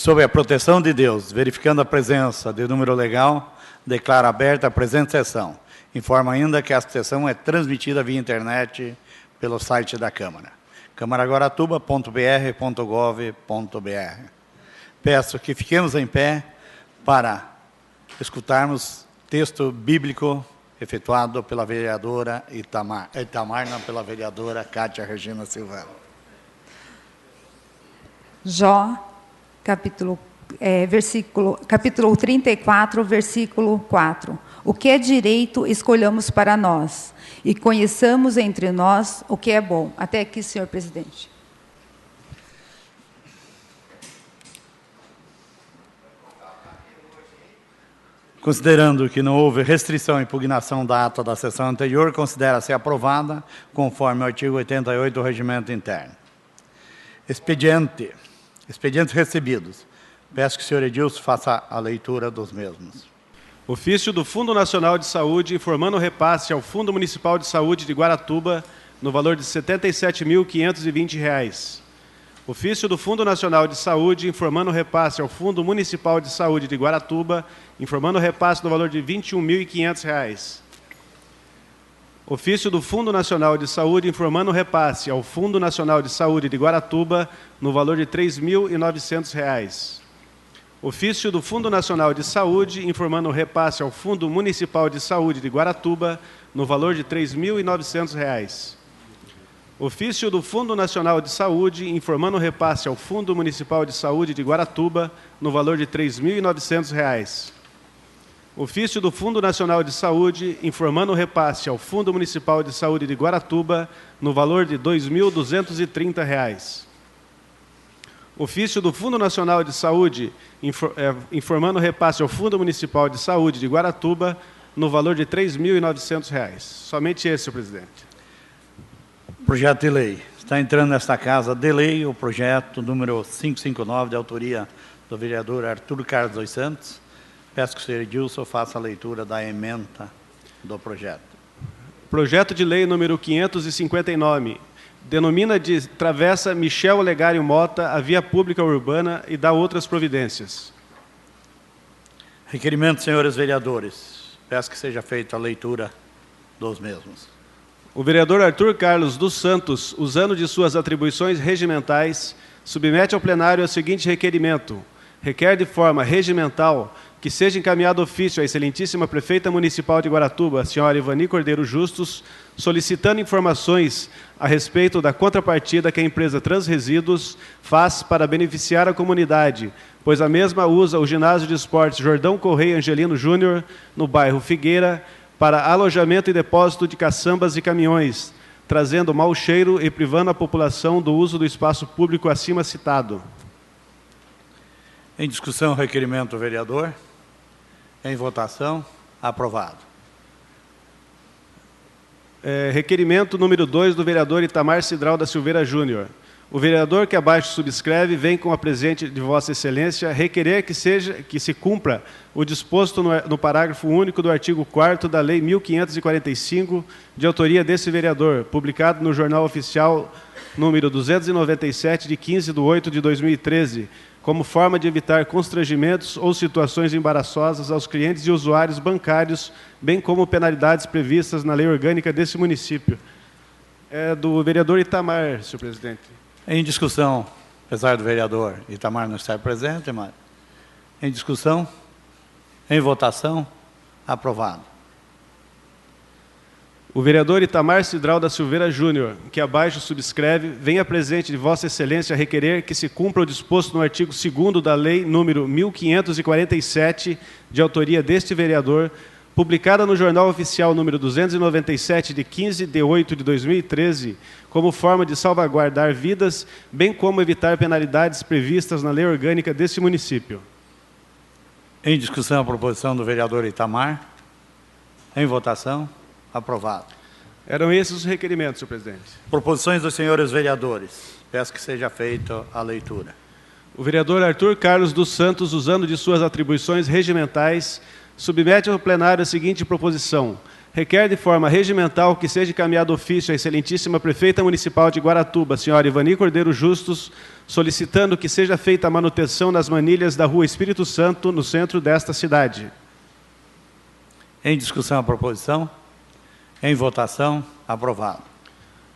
sob a proteção de Deus, verificando a presença de número legal, declara aberta a presente sessão. Informa ainda que a sessão é transmitida via internet pelo site da Câmara, camaraguaratuba.br.gov.br. Peço que fiquemos em pé para escutarmos texto bíblico efetuado pela vereadora Itamar, não, pela vereadora Cátia Regina Silvano. Jó, capítulo 34, versículo 4. O que é direito, escolhamos para nós, e conheçamos entre nós o que é bom. Até aqui, senhor presidente. Considerando que não houve restrição à impugnação da ata da sessão anterior, considera-se aprovada, conforme o artigo 88 do Regimento Interno. Expedientes recebidos. Peço que o senhor Edilson faça a leitura dos mesmos. Ofício do Fundo Nacional de Saúde informando o repasse ao Fundo Municipal de Saúde de Guaratuba no valor de R$ 77.520. Ofício do Fundo Nacional de Saúde informando o repasse ao Fundo Municipal de Saúde de Guaratuba, informando o repasse no valor de R$ 21.500. Ofício do Fundo Nacional de Saúde informando o repasse ao Fundo Nacional de Saúde de Guaratuba no valor de R$ 3.900. Ofício do Fundo Nacional de Saúde informando o repasse ao Fundo Municipal de Saúde de Guaratuba no valor de R$ 3.900. Ofício do Fundo Nacional de Saúde informando o repasse ao Fundo Municipal de Saúde de Guaratuba no valor de R$ 3.900. Ofício do Fundo Nacional de Saúde informando o repasse ao Fundo Municipal de Saúde de Guaratuba no valor de R$ 2.230. Ofício do Fundo Nacional de Saúde informando o repasse ao Fundo Municipal de Saúde de Guaratuba no valor de R$ 3.900. Somente esse, senhor presidente. Projeto de lei. Está entrando nesta casa de lei o projeto número 559, de autoria do vereador Arthur Carlos dos Santos. Peço que o senhor Edilson faça a leitura da ementa do projeto. Projeto de lei número 559. Denomina de Travessa Michel Olegário Mota a via pública urbana e dá outras providências. Requerimento, senhores vereadores. Peço que seja feita a leitura dos mesmos. O vereador Arthur Carlos dos Santos, usando de suas atribuições regimentais, submete ao plenário o seguinte requerimento. Requer de forma regimental que seja encaminhado ofício à excelentíssima prefeita municipal de Guaratuba, a senhora Ivani Cordeiro Justus, solicitando informações a respeito da contrapartida que a empresa Transresíduos faz para beneficiar a comunidade, pois a mesma usa o ginásio de esportes Jordão Correia Angelino Júnior, no bairro Figueira, para alojamento e depósito de caçambas e caminhões, trazendo mau cheiro e privando a população do uso do espaço público acima citado. Em discussão, o requerimento do vereador. Em votação, aprovado. Requerimento número 2 do vereador Itamar Cidral da Silveira Júnior. O vereador que abaixo subscreve vem com a presente de Vossa Excelência requerer que se cumpra o disposto no parágrafo único do artigo 4º da Lei 1545, de autoria desse vereador, publicado no Jornal Oficial número 297, de 15/8/2013, como forma de evitar constrangimentos ou situações embaraçosas aos clientes e usuários bancários, bem como penalidades previstas na lei orgânica desse município. É do vereador Itamar, senhor presidente. Em discussão, apesar do vereador Itamar não estar presente, mas em discussão, em votação, aprovado. O vereador Itamar Cidral da Silveira Júnior, que abaixo subscreve, vem a presente de Vossa Excelência requerer que se cumpra o disposto no artigo 2º da Lei número 1547, de autoria deste vereador, publicada no Jornal Oficial número 297, de 15/8/2013, como forma de salvaguardar vidas, bem como evitar penalidades previstas na lei orgânica deste município. Em discussão, a proposição do vereador Itamar. Em votação, aprovado. Eram esses os requerimentos, senhor presidente. Proposições dos senhores vereadores. Peço que seja feita a leitura. O vereador Arthur Carlos dos Santos, usando de suas atribuições regimentais, submete ao plenário a seguinte proposição. requer de forma regimental que seja encaminhado ofício à excelentíssima prefeita municipal de Guaratuba, senhora Ivani Cordeiro Justus, solicitando que seja feita a manutenção nas manilhas da Rua Espírito Santo, no centro desta cidade. Em discussão a proposição. Em votação. Aprovado.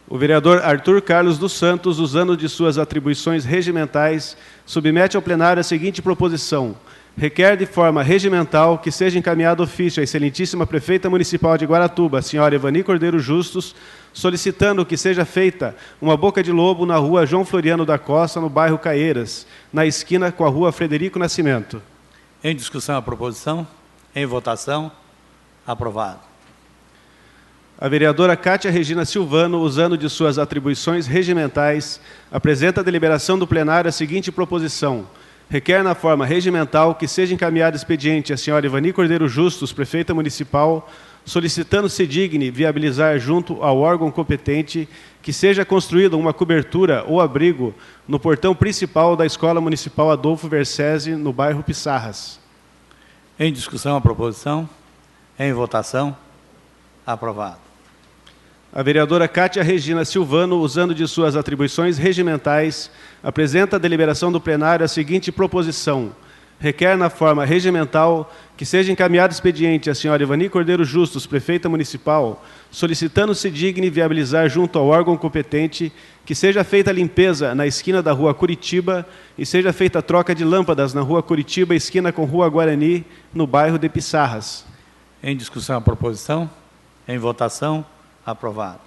O vereador Arthur Carlos dos Santos, usando de suas atribuições regimentais, submete ao plenário a seguinte proposição. Requer de forma regimental que seja encaminhado ofício à excelentíssima prefeita municipal de Guaratuba, senhora Ivani Cordeiro Justus, solicitando que seja feita uma boca de lobo na rua João Floriano da Costa, no bairro Caieiras, na esquina com a rua Frederico Nascimento. Em discussão a proposição. Em votação. Aprovado. A vereadora Cátia Regina Silvano, usando de suas atribuições regimentais, apresenta à deliberação do plenário a seguinte proposição. Requer na forma regimental que seja encaminhado expediente à senhora Ivani Cordeiro Justus, prefeita municipal, solicitando-se digne viabilizar junto ao órgão competente que seja construída uma cobertura ou abrigo no portão principal da Escola Municipal Adolfo Versese, no bairro Pissarras. Em discussão a proposição. Em votação. Aprovado. A vereadora Cátia Regina Silvano, usando de suas atribuições regimentais, apresenta à deliberação do plenário a seguinte proposição. Requer na forma regimental que seja encaminhado expediente à senhora Ivani Cordeiro Justus, prefeita municipal, solicitando-se digne viabilizar junto ao órgão competente que seja feita a limpeza na esquina da rua Curitiba e seja feita a troca de lâmpadas na rua Curitiba, esquina com rua Guarani, no bairro de Pissarras. Em discussão a proposição. Em votação. Aprovado.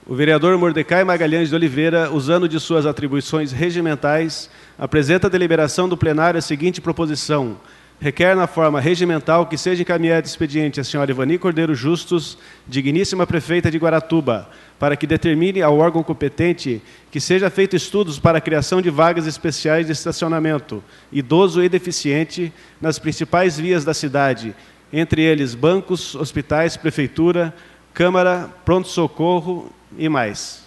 O vereador Mordecai Magalhães de Oliveira, usando de suas atribuições regimentais, apresenta à deliberação do plenário a seguinte proposição. Requer na forma regimental que seja encaminhado expediente à senhora Ivani Cordeiro Justus, digníssima prefeita de Guaratuba, para que determine ao órgão competente que seja feito estudos para a criação de vagas especiais de estacionamento, idoso e deficiente, nas principais vias da cidade, entre eles bancos, hospitais, prefeitura, Câmara, pronto-socorro e mais.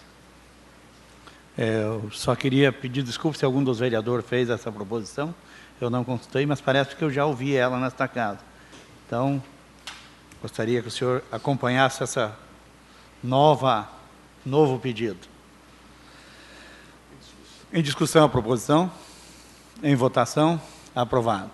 Eu só queria pedir desculpa se algum dos vereadores fez essa proposição. Eu não consultei, mas parece que eu já ouvi ela nesta casa. Então, gostaria que o senhor acompanhasse essa novo pedido. Em discussão a proposição. Em votação. Aprovado.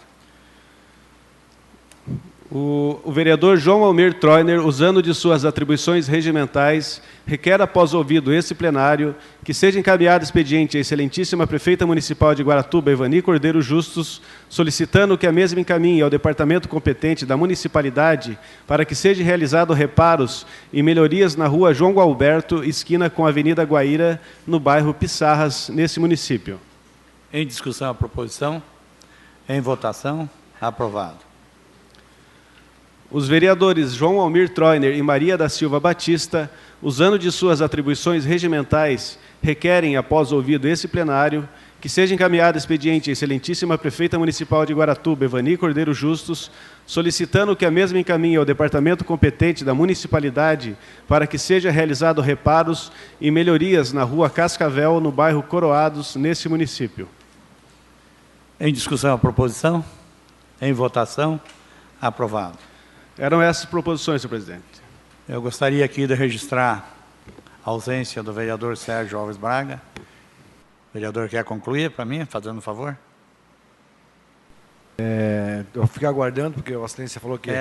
O vereador João Almir Troiner, usando de suas atribuições regimentais, requer, após ouvido esse plenário, que seja encaminhado expediente à excelentíssima prefeita municipal de Guaratuba, Ivani Cordeiro Justus, solicitando que a mesma encaminhe ao departamento competente da municipalidade para que sejam realizados reparos e melhorias na rua João Gualberto, esquina com a Avenida Guaíra, no bairro Pissarras, nesse município. Em discussão a proposição. Em votação. Aprovado. Os vereadores João Almir Troiner e Maria da Silva Batista, usando de suas atribuições regimentais, requerem, após ouvido esse plenário, que seja encaminhado expediente à excelentíssima prefeita municipal de Guaratuba, Ivani Cordeiro Justus, solicitando que a mesma encaminhe ao departamento competente da municipalidade para que seja realizado reparos e melhorias na rua Cascavel, no bairro Coroados, nesse município. Em discussão a proposição. Em votação. Aprovado. Eram essas proposições, senhor presidente. Eu gostaria aqui de registrar a ausência do vereador Sérgio Alves Braga. O vereador quer concluir para mim, fazendo um favor? Eu vou ficar aguardando, porque a Vossa Excelência falou que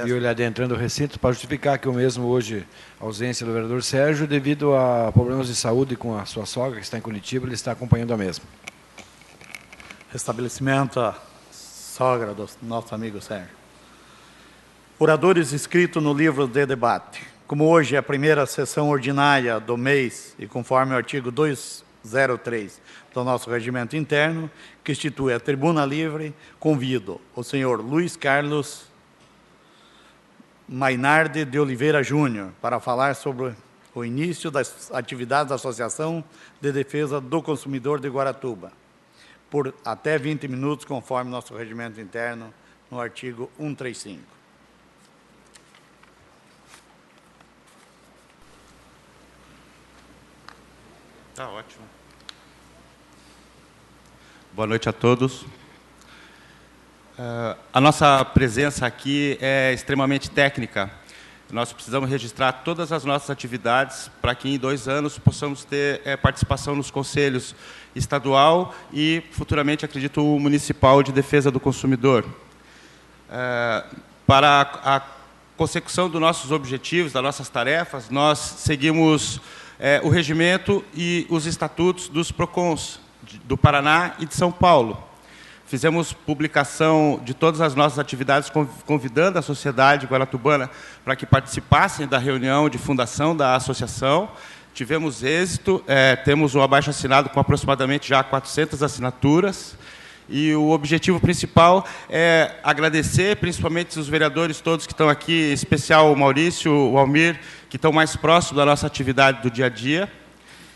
viu ele adentrando o recinto, para justificar que eu mesmo hoje, a ausência do vereador Sérgio, devido a problemas de saúde com a sua sogra, que está em Curitiba, ele está acompanhando a mesma. Restabelecimento à sogra do nosso amigo Sérgio. Oradores inscritos no livro de debate. Como hoje é a primeira sessão ordinária do mês, e conforme o artigo 203 do nosso regimento interno, que institui a tribuna livre, convido o senhor Luiz Carlos Mainardi de Oliveira Júnior para falar sobre o início das atividades da Associação de Defesa do Consumidor de Guaratuba, por até 20 minutos, conforme nosso regimento interno, no artigo 135. Tá ótimo. Boa noite a todos. A nossa presença aqui é extremamente técnica. Nós precisamos registrar todas as nossas atividades para que em 2 anos possamos ter participação nos conselhos estadual e, futuramente, acredito, o municipal de defesa do consumidor. Para a consecução dos nossos objetivos, das nossas tarefas, nós seguimos o regimento e os estatutos dos PROCONs do Paraná e de São Paulo. Fizemos publicação de todas as nossas atividades, convidando a sociedade guaratubana para que participassem da reunião de fundação da associação. Tivemos êxito, temos um abaixo-assinado com aproximadamente já 400 assinaturas. E o objetivo principal é agradecer, principalmente os vereadores todos que estão aqui, em especial o Maurício, o Almir, que estão mais próximos da nossa atividade do dia a dia,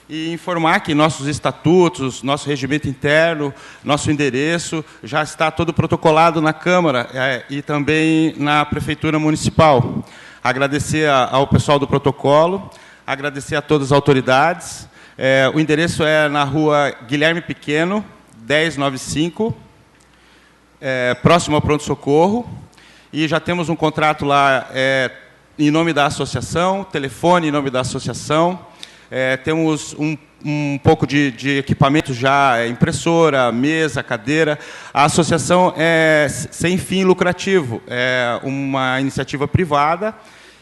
e informar que nossos estatutos, nosso regimento interno, nosso endereço, já está todo protocolado na Câmara e também na Prefeitura Municipal. Agradecer ao pessoal do protocolo, agradecer a todas as autoridades. O endereço é na rua Guilherme Pequeno, 1095, próximo ao pronto-socorro, e já temos um contrato lá em nome da associação, telefone em nome da associação. Temos um pouco de equipamento já, impressora, mesa, cadeira. A associação é sem fim lucrativo, é uma iniciativa privada,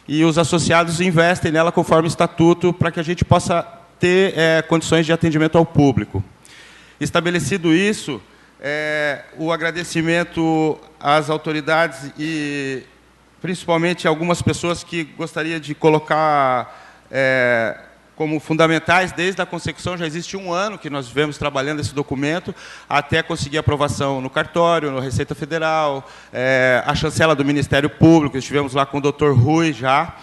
e os associados investem nela conforme o estatuto para que a gente possa ter condições de atendimento ao público. Estabelecido isso, o agradecimento às autoridades e, principalmente, algumas pessoas que gostaria de colocar como fundamentais, desde a consecução, já existe 1 ano que nós vivemos trabalhando esse documento, até conseguir aprovação no cartório, no Receita Federal, a chancela do Ministério Público, estivemos lá com o Dr. Rui já,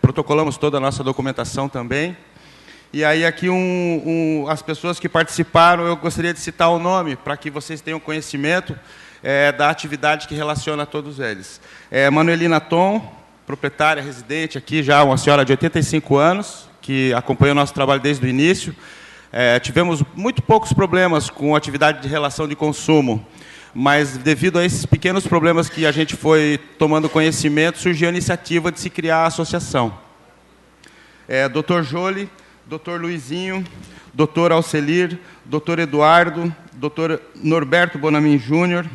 protocolamos toda a nossa documentação também. E aí, aqui, as pessoas que participaram, eu gostaria de citar o nome, para que vocês tenham conhecimento da atividade que relaciona a todos eles. Manuelina Tom, proprietária, residente aqui, já uma senhora de 85 anos, que acompanha o nosso trabalho desde o início. Tivemos muito poucos problemas com a atividade de relação de consumo, mas, devido a esses pequenos problemas que a gente foi tomando conhecimento, surgiu a iniciativa de se criar a associação. Dr. Jolie, Dr. Luizinho, Dr. Alcelir, Dr. Eduardo, Dr. Norberto Bonamin Júnior,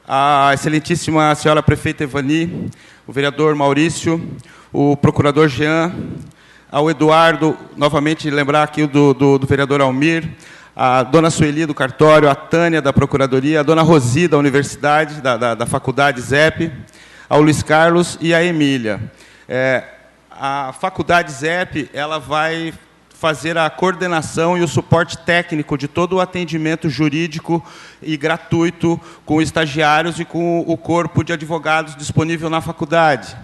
a excelentíssima senhora prefeita Evani, o vereador Maurício, o procurador Jean, ao Eduardo, novamente lembrar aqui do vereador Almir, a dona Sueli do cartório, a Tânia da Procuradoria, a dona Rosi da Universidade, da Faculdade ZEP, ao Luiz Carlos e a Emília. A Faculdade ZEP, ela vai fazer a coordenação e o suporte técnico de todo o atendimento jurídico e gratuito com estagiários e com o corpo de advogados disponível na faculdade.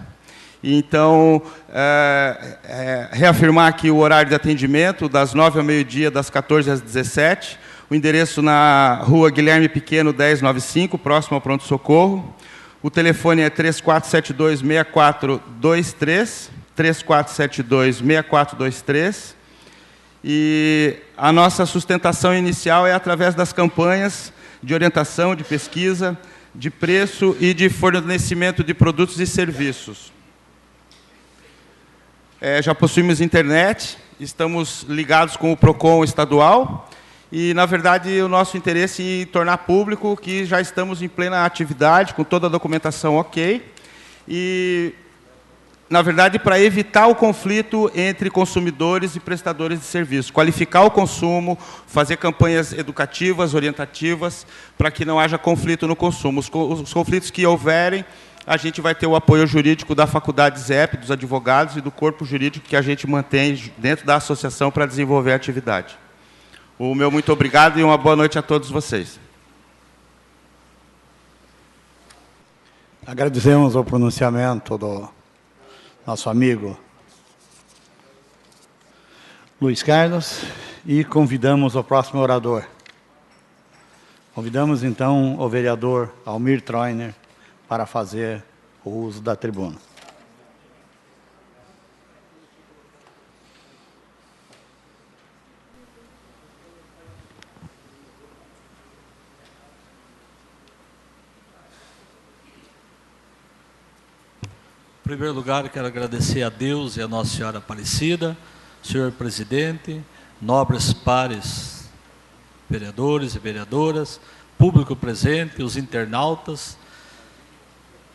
Então, reafirmar aqui o horário de atendimento, das 9 ao meio-dia, das 14 às 17, o endereço na rua Guilherme Pequeno, 1095, próximo ao pronto-socorro. O telefone é 3472-6423, 3472-6423. E a nossa sustentação inicial é através das campanhas de orientação, de pesquisa, de preço e de fornecimento de produtos e serviços. Já possuímos internet, estamos ligados com o PROCON estadual e, na verdade, o nosso interesse é em tornar público que já estamos em plena atividade, com toda a documentação ok. E, na verdade, para evitar o conflito entre consumidores e prestadores de serviço, qualificar o consumo, fazer campanhas educativas, orientativas, para que não haja conflito no consumo. Os conflitos que houverem, a gente vai ter o apoio jurídico da Faculdade ZEP, dos advogados e do corpo jurídico que a gente mantém dentro da associação para desenvolver a atividade. O meu muito obrigado e uma boa noite a todos vocês. Agradecemos o pronunciamento do nosso amigo Luiz Carlos e convidamos o próximo orador. Convidamos, então, o vereador Almir Troiner para fazer o uso da tribuna. primeiro lugar, quero agradecer a Deus e a Nossa Senhora Aparecida, senhor presidente, nobres pares, vereadores e vereadoras, público presente, os internautas,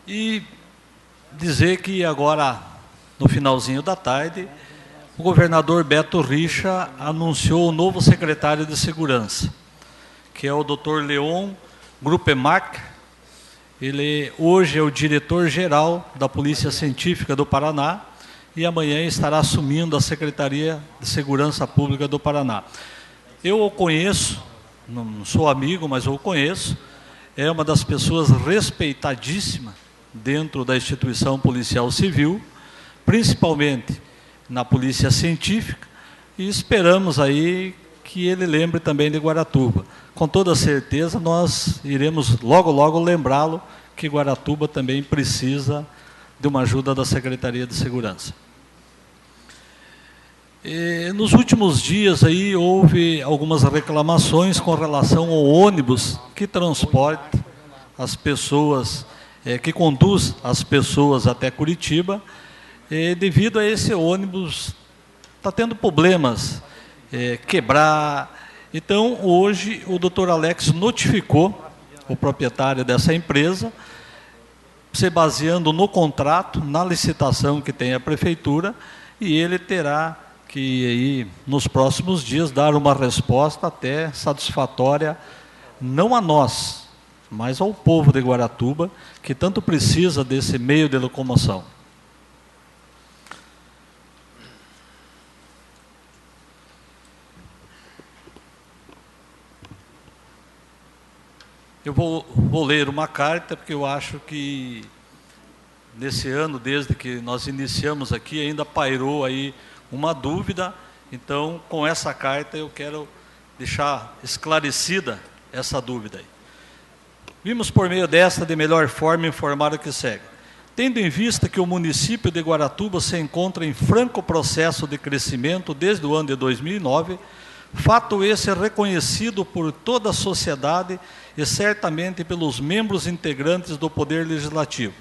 e dizer que agora, no finalzinho da tarde, o governador Beto Richa anunciou o novo secretário de Segurança, que é o Dr. Leon Gruppemacher. Ele hoje é o diretor-geral da Polícia Científica do Paraná e amanhã estará assumindo a Secretaria de Segurança Pública do Paraná. Eu o conheço, não sou amigo, mas eu o conheço, é uma das pessoas respeitadíssimas dentro da instituição policial civil, principalmente na Polícia Científica, e esperamos aí que ele lembre também de Guaratuba. Com toda certeza, nós iremos logo, logo lembrá-lo que Guaratuba também precisa de uma ajuda da Secretaria de Segurança. Nos últimos dias aí houve algumas reclamações com relação ao ônibus que transporta as pessoas, que conduz as pessoas até Curitiba. Devido a esse ônibus está tendo problemas, quebrar. Então, hoje, o doutor Alex notificou o proprietário dessa empresa, se baseando no contrato, na licitação que tem a prefeitura, e ele terá que, aí, nos próximos dias, dar uma resposta até satisfatória, não a nós, mas ao povo de Guaratuba, que tanto precisa desse meio de locomoção. Eu vou ler uma carta, porque eu acho que nesse ano, desde que nós iniciamos aqui, ainda pairou aí uma dúvida. Então, com essa carta, eu quero deixar esclarecida essa dúvida aí. Vimos por meio desta, de melhor forma, informar o que segue. Tendo em vista que o município de Guaratuba se encontra em franco processo de crescimento desde o ano de 2009, fato esse reconhecido por toda a sociedade e certamente pelos membros integrantes do Poder Legislativo.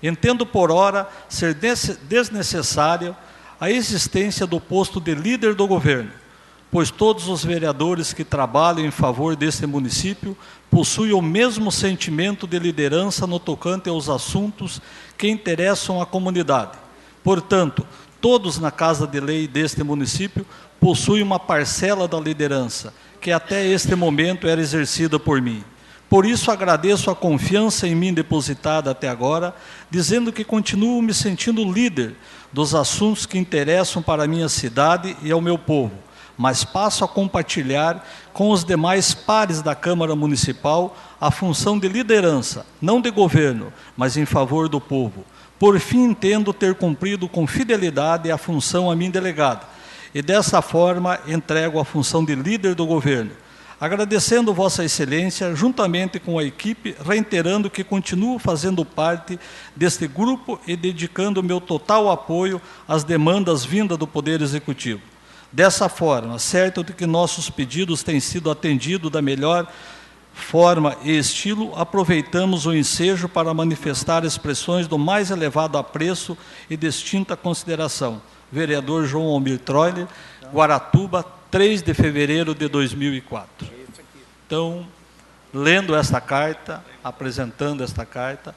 Entendo por ora ser desnecessária a existência do posto de líder do governo, pois todos os vereadores que trabalham em favor deste município possuem o mesmo sentimento de liderança no tocante aos assuntos que interessam à comunidade. Portanto, todos na Casa de Lei deste município possuem uma parcela da liderança, que até este momento era exercida por mim. Por isso agradeço a confiança em mim depositada até agora, dizendo que continuo me sentindo líder dos assuntos que interessam para a minha cidade e ao meu povo, mas passo a compartilhar com os demais pares da Câmara Municipal a função de liderança, não de governo, mas em favor do povo. Por fim, entendo ter cumprido com fidelidade a função a mim delegada, e dessa forma entrego a função de líder do governo, agradecendo Vossa Excelência, juntamente com a equipe, reiterando que continuo fazendo parte deste grupo e dedicando meu total apoio às demandas vindas do Poder Executivo. Dessa forma, certo de que nossos pedidos têm sido atendidos da melhor forma e estilo, aproveitamos o ensejo para manifestar expressões do mais elevado apreço e distinta consideração. Vereador João Almir Troller, Guaratuba, 3 de fevereiro de 2004. Então, lendo esta carta, apresentando esta carta,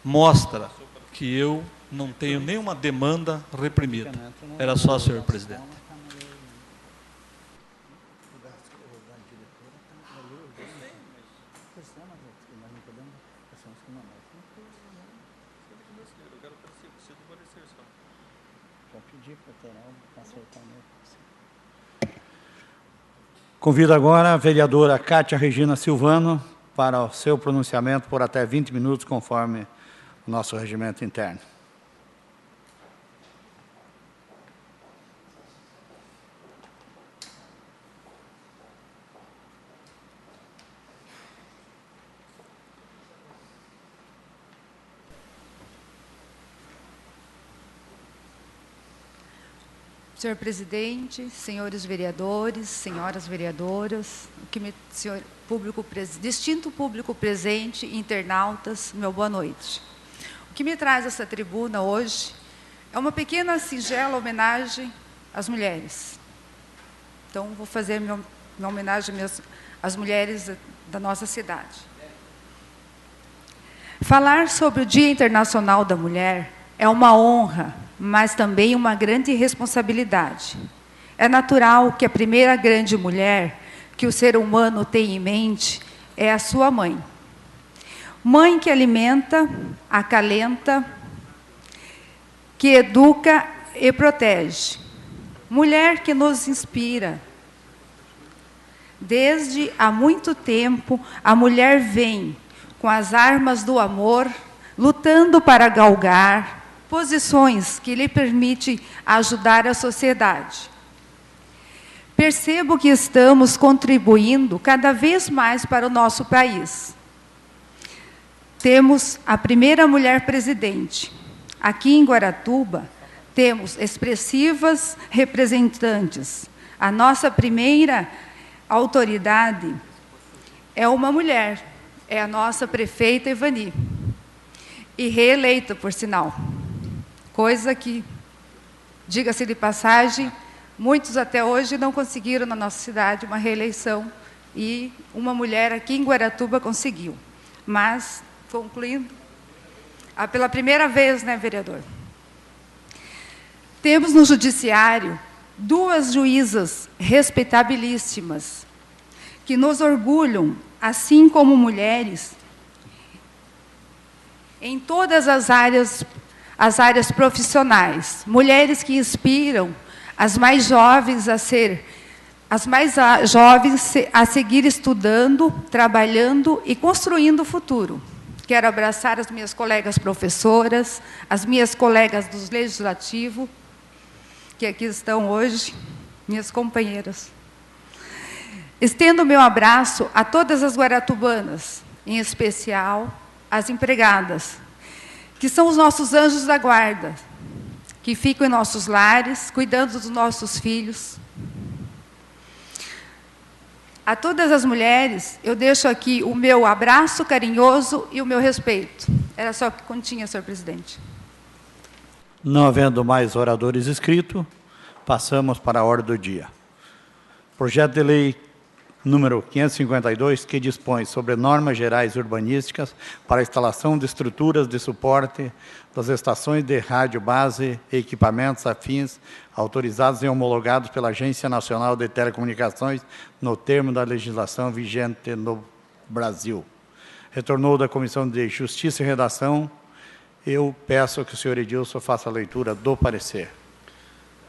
mostra que eu não tenho nenhuma demanda reprimida. Era só, senhor presidente. Convido agora a vereadora Cátia Regina Silvano para o seu pronunciamento por até 20 minutos, conforme o nosso regimento interno. Senhor presidente, senhores vereadores, senhoras vereadoras, distinto público presente, internautas, meu boa noite. O que me traz essa tribuna hoje é uma pequena, singela homenagem às mulheres. Então, vou fazer minha homenagem às mulheres da nossa cidade. Falar sobre o Dia Internacional da Mulher é uma honra, mas também uma grande responsabilidade. É natural que a primeira grande mulher que o ser humano tem em mente é a sua mãe. Mãe que alimenta, acalenta, que educa e protege. Mulher que nos inspira. Desde há muito tempo, a mulher vem com as armas do amor, lutando para galgar posições que lhe permitem ajudar a sociedade. Percebo que estamos contribuindo cada vez mais para o nosso país. Temos a primeira mulher presidente. Aqui em Guaratuba, temos expressivas representantes. A nossa primeira autoridade é uma mulher, é a nossa prefeita Ivani, e reeleita, por sinal. Coisa que, diga-se de passagem, muitos até hoje não conseguiram na nossa cidade uma reeleição, e uma mulher aqui em Guaratuba conseguiu. Mas, concluindo, pela primeira vez, né, vereador? Temos no judiciário 2 juízas respeitabilíssimas, que nos orgulham, assim como mulheres, em todas as áreas profissionais. Mulheres que inspiram as mais jovens a seguir estudando, trabalhando e construindo o futuro. Quero abraçar as minhas colegas professoras, as minhas colegas do Legislativo, que aqui estão hoje, minhas companheiras. Estendo o meu abraço a todas as guaratubanas, em especial as empregadas, que são os nossos anjos da guarda, que ficam em nossos lares, cuidando dos nossos filhos. A todas as mulheres, eu deixo aqui o meu abraço carinhoso e o meu respeito. Era só o que continha, senhor presidente. Não havendo mais oradores inscritos, passamos para a ordem do dia. Projeto de lei número 552, que dispõe sobre normas gerais urbanísticas para a instalação de estruturas de suporte das estações de rádio base e equipamentos afins autorizados e homologados pela Agência Nacional de Telecomunicações no termo da legislação vigente no Brasil. Retornou da Comissão de Justiça e Redação. Eu peço que o senhor Edilson faça a leitura do parecer.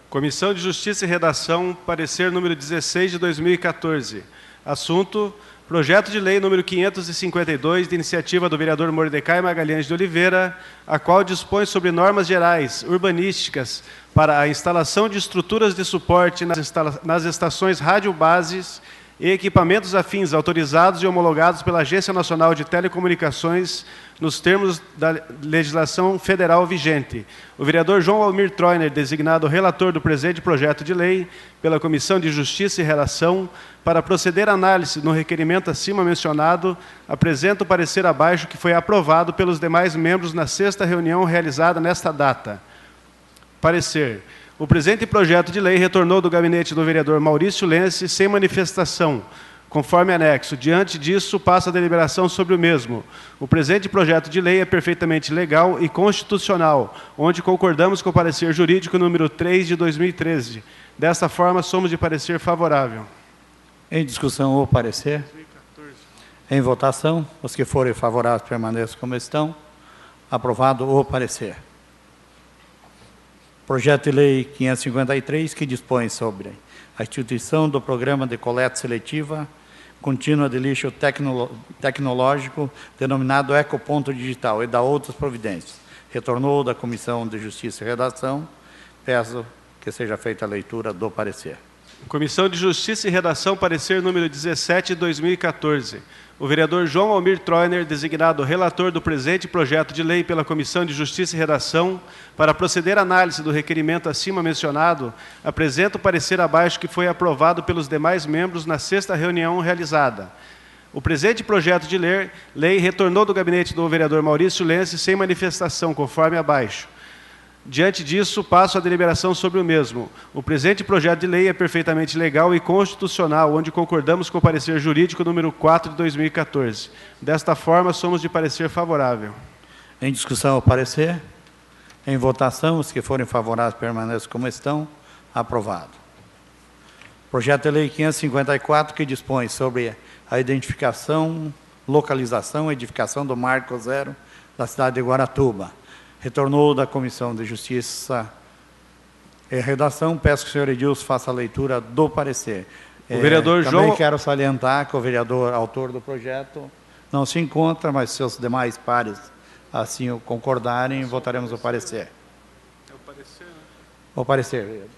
Comissão de Justiça e Redação, parecer número 16 de 2014. Assunto: projeto de lei número 552, de iniciativa do vereador Mordecai Magalhães de Oliveira, a qual dispõe sobre normas gerais urbanísticas para a instalação de estruturas de suporte nas estações radiobases e equipamentos afins autorizados e homologados pela Agência Nacional de Telecomunicações nos termos da legislação federal vigente. O vereador João Almir Troiner, designado relator do presente projeto de lei pela Comissão de Justiça e Redação, para proceder à análise no requerimento acima mencionado, apresenta o parecer abaixo que foi aprovado pelos demais membros na 6ª reunião realizada nesta data. Parecer: o presente projeto de lei retornou do gabinete do vereador Maurício Lense sem manifestação, conforme anexo. Diante disso, passa a deliberação sobre o mesmo. O presente projeto de lei é perfeitamente legal e constitucional, onde concordamos com o parecer jurídico número 3 de 2013. Desta forma, somos de parecer favorável. Em discussão o parecer? 2014. Em votação, os que forem favoráveis permaneçam como estão. Aprovado o parecer. Projeto de lei 553, que dispõe sobre a instituição do programa de coleta seletiva contínua de lixo tecnológico, denominado Ecoponto Digital, e da outras providências. Retornou da Comissão de Justiça e Redação. Peço que seja feita a leitura do parecer. Comissão de Justiça e Redação, parecer número 17 de 2014. O vereador João Almir Troiner, designado relator do presente projeto de lei pela Comissão de Justiça e Redação, para proceder à análise do requerimento acima mencionado, apresenta o parecer abaixo que foi aprovado pelos demais membros na 6ª reunião realizada. O presente projeto de lei retornou do gabinete do vereador Maurício Lense sem manifestação, conforme abaixo. Diante disso, passo a deliberação sobre o mesmo. O presente projeto de lei é perfeitamente legal e constitucional, onde concordamos com o parecer jurídico número 4 de 2014. Desta forma, somos de parecer favorável. Em discussão, o parecer. Em votação, os que forem favoráveis permaneçam como estão. Aprovado. Projeto de lei 554, que dispõe sobre a identificação, localização e edificação do Marco Zero da cidade de Guaratuba. Retornou da Comissão de Justiça e Redação. Peço que o senhor Edilson faça a leitura do parecer. O vereador também João... quero salientar que o vereador autor do projeto não se encontra, mas se os demais pares assim o concordarem, votaremos o parecer. É o parecer, né? O parecer, vereador.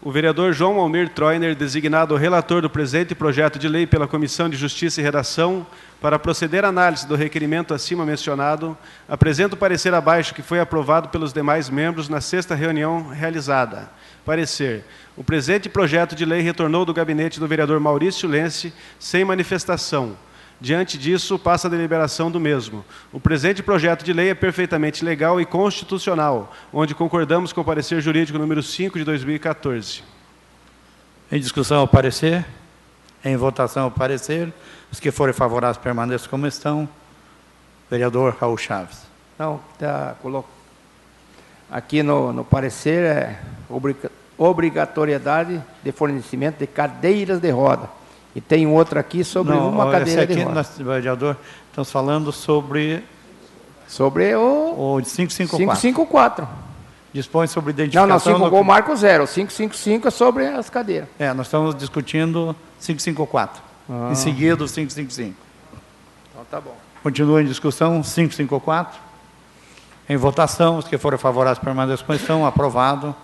O vereador João Almir Troiner, designado relator do presente projeto de lei pela Comissão de Justiça e Redação, para proceder à análise do requerimento acima mencionado, apresenta o parecer abaixo que foi aprovado pelos demais membros na 6ª reunião realizada. Parecer. O presente projeto de lei retornou do gabinete do vereador Maurício Lense sem manifestação. Diante disso, passa a deliberação do mesmo. O presente projeto de lei é perfeitamente legal e constitucional, onde concordamos com o parecer jurídico número 5 de 2014. Em discussão, o parecer. Em votação, o parecer. Os que forem favoráveis permaneçam como estão. Vereador Raul Chaves. Não, está aqui no parecer é obrigatoriedade de fornecimento de cadeiras de roda. E tem outro aqui sobre uma cadeira de roda. Vereador, estamos falando sobre o 554. 554. Dispõe sobre identificação... Não, 5 o Marco Zero. O 555 é sobre as cadeiras. Nós estamos discutindo 554. Em seguida, o 555. Então, tá bom. Continua em discussão, 554. Em votação, os que forem favoráveis permaneçam como estão. Aprovado.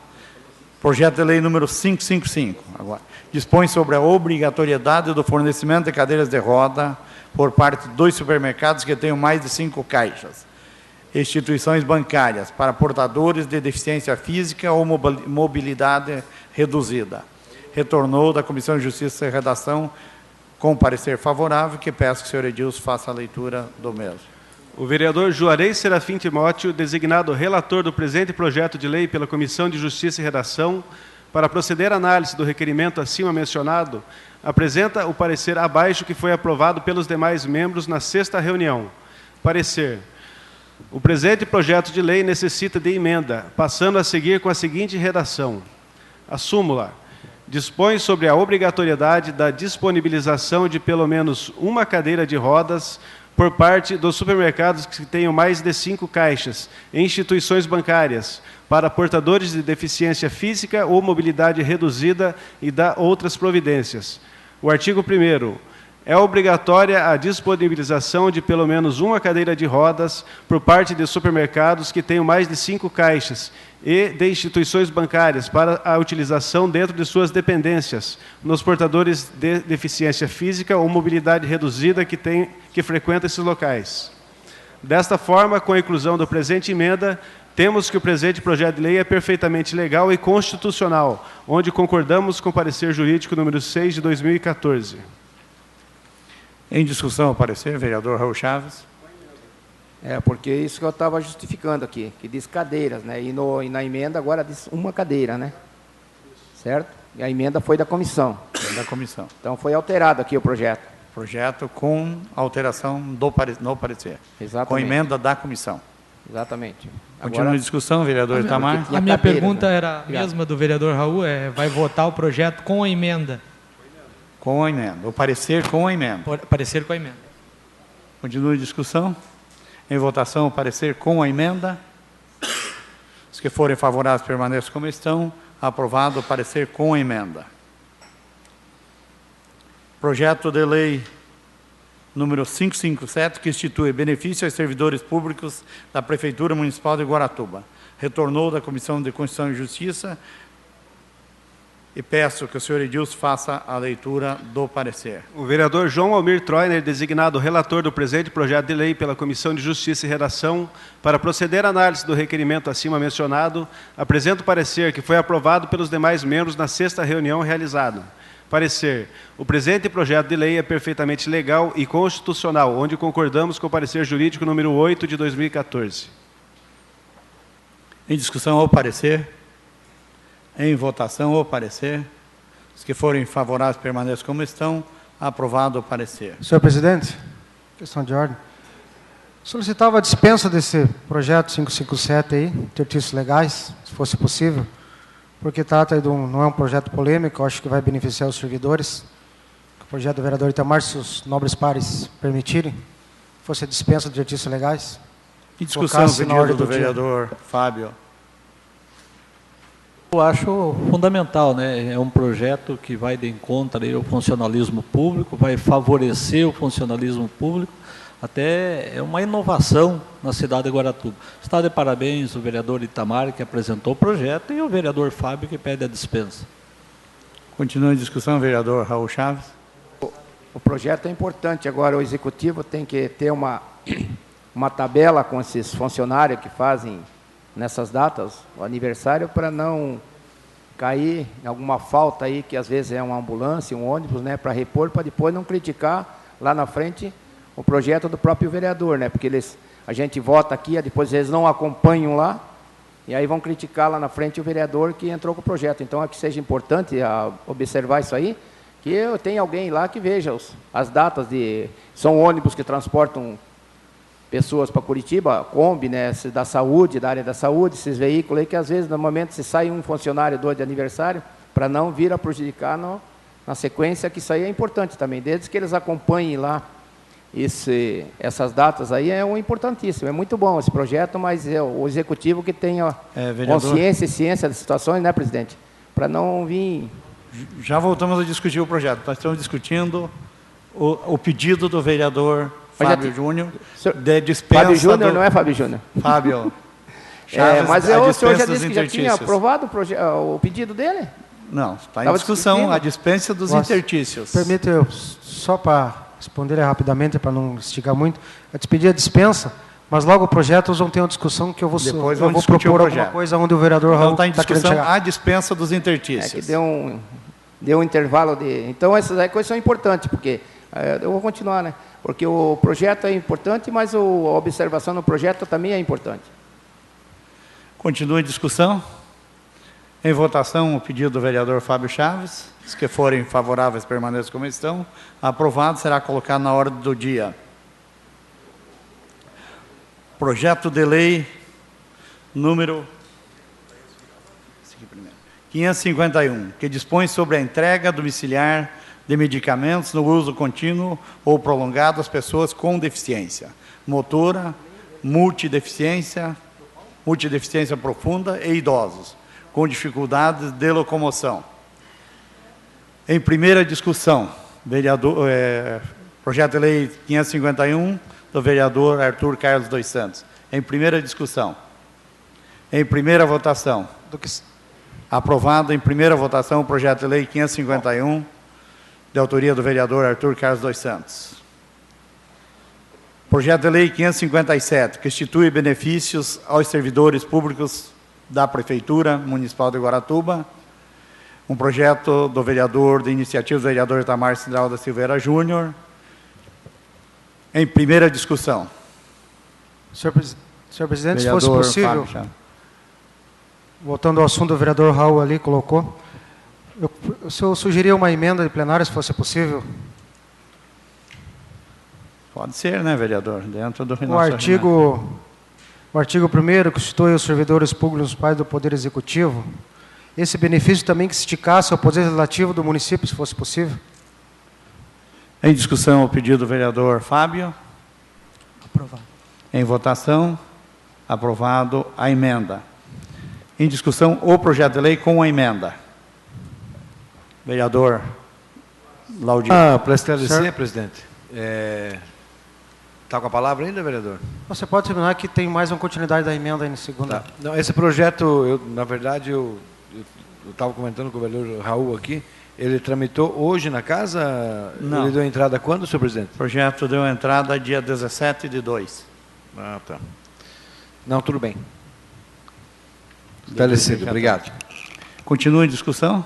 Projeto de lei número 555. Agora, dispõe sobre a obrigatoriedade do fornecimento de cadeiras de roda por parte de 2 supermercados que tenham mais de 5 caixas. Instituições bancárias para portadores de deficiência física ou mobilidade reduzida. Retornou da Comissão de Justiça e Redação com parecer favorável, que peço que o senhor Edilson faça a leitura do mesmo. O vereador Juarez Serafim Timóteo, designado relator do presente projeto de lei pela Comissão de Justiça e Redação, para proceder à análise do requerimento acima mencionado, apresenta o parecer abaixo que foi aprovado pelos demais membros na 6ª reunião. Parecer. O presente projeto de lei necessita de emenda, passando a seguir com a seguinte redação. A súmula dispõe sobre a obrigatoriedade da disponibilização de pelo menos uma cadeira de rodas por parte dos supermercados que tenham mais de 5 caixas em instituições bancárias, para portadores de deficiência física ou mobilidade reduzida e da outras providências. O artigo 1º. É obrigatória a disponibilização de pelo menos uma cadeira de rodas por parte de supermercados que tenham mais de 5 caixas e de instituições bancárias para a utilização dentro de suas dependências, nos portadores de deficiência física ou mobilidade reduzida que frequentam esses locais. Desta forma, com a inclusão da presente emenda, temos que o presente projeto de lei é perfeitamente legal e constitucional, onde concordamos com o parecer jurídico número 6 de 2014. Em discussão, o parecer, vereador Raul Chaves. Porque isso que eu estava justificando aqui, que diz cadeiras, né? E na emenda agora diz uma cadeira, né? Certo? E a emenda foi da comissão. Foi da comissão. Então foi alterado aqui o projeto. Projeto com alteração no parecer. Exatamente. Com emenda da comissão. Exatamente. Continua a discussão, vereador Itamar. A minha pergunta era a mesma do vereador Raul, vai votar o projeto com a emenda? Com a emenda. O parecer com a emenda. Parecer com a emenda. Continua a discussão. Em votação, o parecer com a emenda. Os que forem favoráveis permaneçam como estão. Aprovado o parecer com a emenda. Projeto de lei número 557, que institui benefício aos servidores públicos da Prefeitura Municipal de Guaratuba. Retornou da Comissão de Constituição e Justiça e peço que o senhor Edilson faça a leitura do parecer. O vereador João Almir Troiner, designado relator do presente projeto de lei pela Comissão de Justiça e Redação, para proceder à análise do requerimento acima mencionado, apresenta o parecer que foi aprovado pelos demais membros na 6ª reunião realizada. Parecer. O presente projeto de lei é perfeitamente legal e constitucional, onde concordamos com o parecer jurídico número 8 de 2014. Em discussão ou parecer? Em votação ou parecer? Os que forem favoráveis permaneçam como estão. Aprovado o parecer. Senhor presidente, questão de ordem. Solicitava a dispensa desse projeto 557 aí, interstícios legais, se fosse possível, porque trata de não é um projeto polêmico, acho que vai beneficiar os servidores. O projeto do vereador Itamar, se os nobres pares permitirem, fosse a dispensa de interstícios legais. Em discussão, pedido do vereador Fábio. Eu acho fundamental, né? É um projeto que vai de encontro ao funcionalismo público, vai favorecer o funcionalismo público, até é uma inovação na cidade de Guaratuba. Está de parabéns o vereador Itamar, que apresentou o projeto, e o vereador Fábio, que pede a dispensa. Continua em discussão, vereador Raul Chaves. O projeto é importante. Agora, o executivo tem que ter uma tabela com esses funcionários que fazem nessas datas, o aniversário, para não cair em alguma falta aí, que às vezes é uma ambulância, um ônibus, né, para repor, para depois não criticar lá na frente o projeto do próprio vereador, né, porque a gente vota aqui, depois eles não acompanham lá, e aí vão criticar lá na frente o vereador que entrou com o projeto. Então, é que seja importante observar isso aí, que tem alguém lá que veja as datas são ônibus que transportam pessoas para Curitiba, Kombi, né, da saúde, da área da saúde, esses veículos aí que às vezes, no momento, se sai um funcionário do de aniversário, para não vir a prejudicar na sequência, que isso aí é importante também, desde que eles acompanhem lá essas datas aí, é importantíssimo, é muito bom esse projeto, mas é o executivo que tenha consciência e ciência das situações, né, presidente? Para não vir... Já voltamos a discutir o projeto, nós estamos discutindo o pedido do vereador Fábio Júnior, de dispensa... Fábio Júnior não é Fábio Júnior. Fábio Chaves, mas o senhor já disse que já tinha aprovado o pedido dele? Não, está em discussão a dispensa dos interstícios. Permita eu, só para responder rapidamente, para não esticar muito, eu te pedi a dispensa, mas logo o projeto nós vamos ter uma discussão que eu vou propor alguma coisa onde o vererador Raul está em discussão a dispensa dos interstícios. É que deu um intervalo de... Então, essas aí coisas são importantes, porque... eu vou continuar, né? Porque o projeto é importante, mas a observação no projeto também é importante. Continua em discussão. Em votação, o pedido do vereador Fábio Chaves. Os que forem favoráveis permaneçam como estão. Aprovado, será colocado na ordem do dia. Projeto de lei número 551, que dispõe sobre a entrega domiciliar de medicamentos no uso contínuo ou prolongado às pessoas com deficiência motora, multideficiência profunda e idosos, com dificuldades de locomoção. Em primeira discussão, projeto de lei 551, do vereador Arthur Carlos dos Santos. Em primeira discussão. Em primeira votação. Aprovado em primeira votação o projeto de lei 551, de autoria do vereador Arthur Carlos dos Santos. Projeto de lei 557, que institui benefícios aos servidores públicos da Prefeitura Municipal de Guaratuba. Um projeto do vereador, de iniciativa do vereador Itamar Cidral da Silveira Júnior. Em primeira discussão. Senhor presidente, vereador, se fosse possível, voltando ao assunto do vereador Raul ali, colocou, eu sugeria uma emenda de plenária, se fosse possível. Pode ser, né, vereador? Dentro do o artigo 1º, que institui os servidores públicos pais do Poder Executivo, esse benefício também que se esticasse ao Poder Legislativo do município, se fosse possível. Em discussão, o pedido do vereador Fábio. Aprovado. Em votação, aprovado a emenda. Em discussão, o projeto de lei com a emenda. Vereador Laudir. Para esclarecer, presidente, está com a palavra ainda, vereador? Você pode terminar que tem mais uma continuidade da emenda aí na segunda. Tá. Não, esse projeto, na verdade, eu estava comentando com o vereador Raul aqui, ele tramitou hoje na casa? Não. Ele deu entrada quando, senhor presidente? O projeto deu entrada dia 17/2. Ah, tá. Não, tudo bem. Esclarecido, obrigado. Continua em discussão?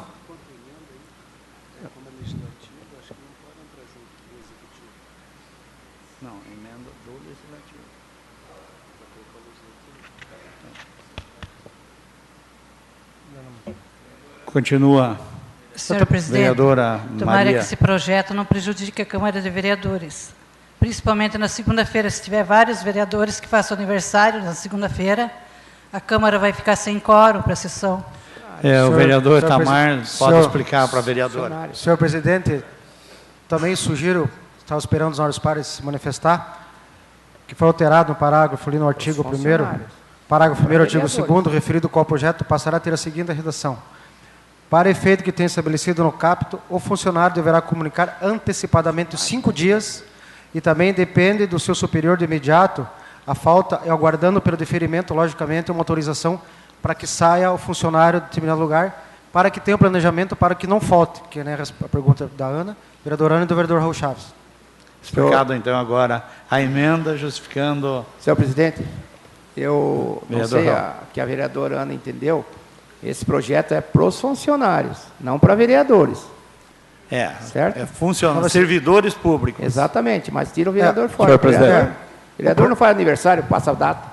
Continua. Senhor presidente, vereadora tomara Maria. que esse projeto não prejudique a Câmara de Vereadores. Principalmente na segunda-feira, se tiver vários vereadores que façam aniversário na segunda-feira, a Câmara vai ficar sem quórum para a sessão. O vereador Itamar pode explicar para a vereadora. Senhor presidente, também sugiro, estava esperando os senhores pares se manifestar, que foi alterado no parágrafo ali no artigo 1º, parágrafo 1º, artigo 2º, referido qual projeto passará a ter a seguinte redação. Para efeito que tenha estabelecido no capto, o funcionário deverá comunicar antecipadamente os 5 dias e também depende do seu superior de imediato a falta, e aguardando pelo deferimento, logicamente, uma autorização para que saia o funcionário de determinado lugar, para que tenha o planejamento, para que não falte, que é, né, a pergunta da Ana, vereador Ana e do vereador Raul Chaves. Explicado, então, agora a emenda justificando... Senhor presidente, eu não sei que a vereadora Ana entendeu, esse projeto é para os funcionários, não para vereadores. Certo? Servidores públicos. Exatamente, mas tira o vereador fora. Senhor presidente. O vereador não faz aniversário, passa a data.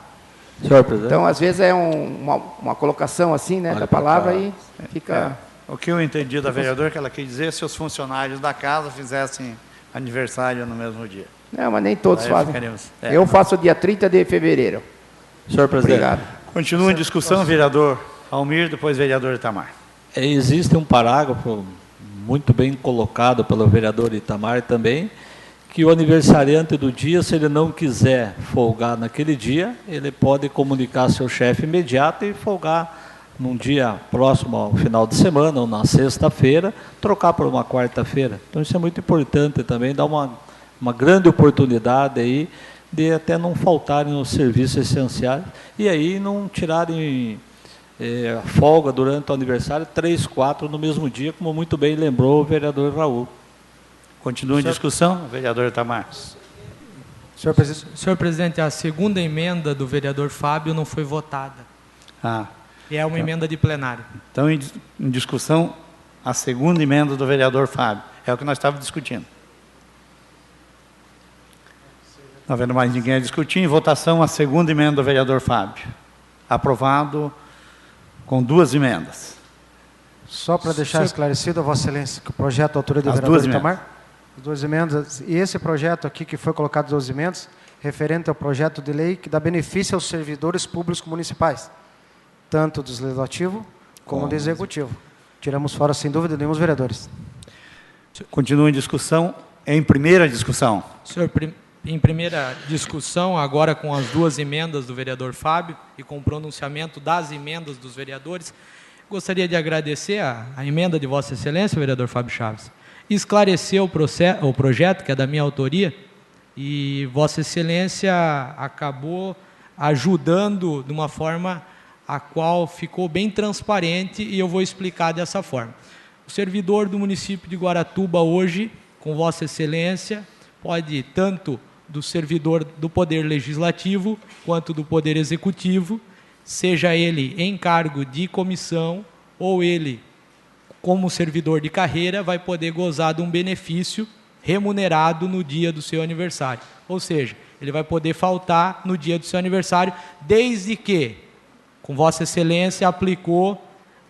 Senhor presidente. Então, às vezes, é uma colocação assim, né, da palavra e fica... O que eu entendi da vereadora é que ela quis dizer se os funcionários da casa fizessem aniversário no mesmo dia. Não, mas nem todos fazem. É. Eu faço dia 30 de fevereiro. Senhor presidente. Obrigado. Continua em discussão, vereador Almir, depois vereador Itamar. Existe um parágrafo muito bem colocado pelo vereador Itamar também, que o aniversariante do dia, se ele não quiser folgar naquele dia, ele pode comunicar ao seu chefe imediato e folgar num dia próximo ao final de semana, ou na sexta-feira, trocar por uma quarta-feira. Então, isso é muito importante também, dá uma grande oportunidade aí de até não faltarem os serviços essenciais e aí não tirarem folga durante o aniversário, 3, 4 no mesmo dia, como muito bem lembrou o vereador Raul. Continua em discussão, vereador Itamar. Senhor presidente, a segunda emenda do vereador Fábio não foi votada. E é uma emenda de plenário. Então, em discussão, a segunda emenda do vereador Fábio. É o que nós estávamos discutindo. Não havendo mais ninguém a discutir, em votação a segunda emenda do vereador Fábio. Aprovado com 2 emendas. Só para deixar esclarecido, Vossa Excelência, que o projeto da autoria do vereador Itamar, as 2 emendas, e esse projeto aqui que foi colocado 2 emendas, referente ao projeto de lei que dá benefício aos servidores públicos municipais, tanto do legislativo como do executivo. Tiramos fora, sem dúvida nenhuma, os vereadores. Continua em discussão. Em primeira discussão. Senhor, em primeira discussão, agora com as 2 emendas do vereador Fábio e com o pronunciamento das emendas dos vereadores, gostaria de agradecer a emenda de Vossa Excelência, vereador Fábio Chaves, esclareceu o projeto, que é da minha autoria, e Vossa Excelência acabou ajudando de uma forma a qual ficou bem transparente, e eu vou explicar dessa forma. O servidor do município de Guaratuba hoje, com Vossa Excelência, pode tanto do servidor do Poder Legislativo quanto do Poder Executivo, seja ele em cargo de comissão ou ele, como servidor de carreira, vai poder gozar de um benefício remunerado no dia do seu aniversário. Ou seja, ele vai poder faltar no dia do seu aniversário, desde que, com Vossa Excelência, aplicou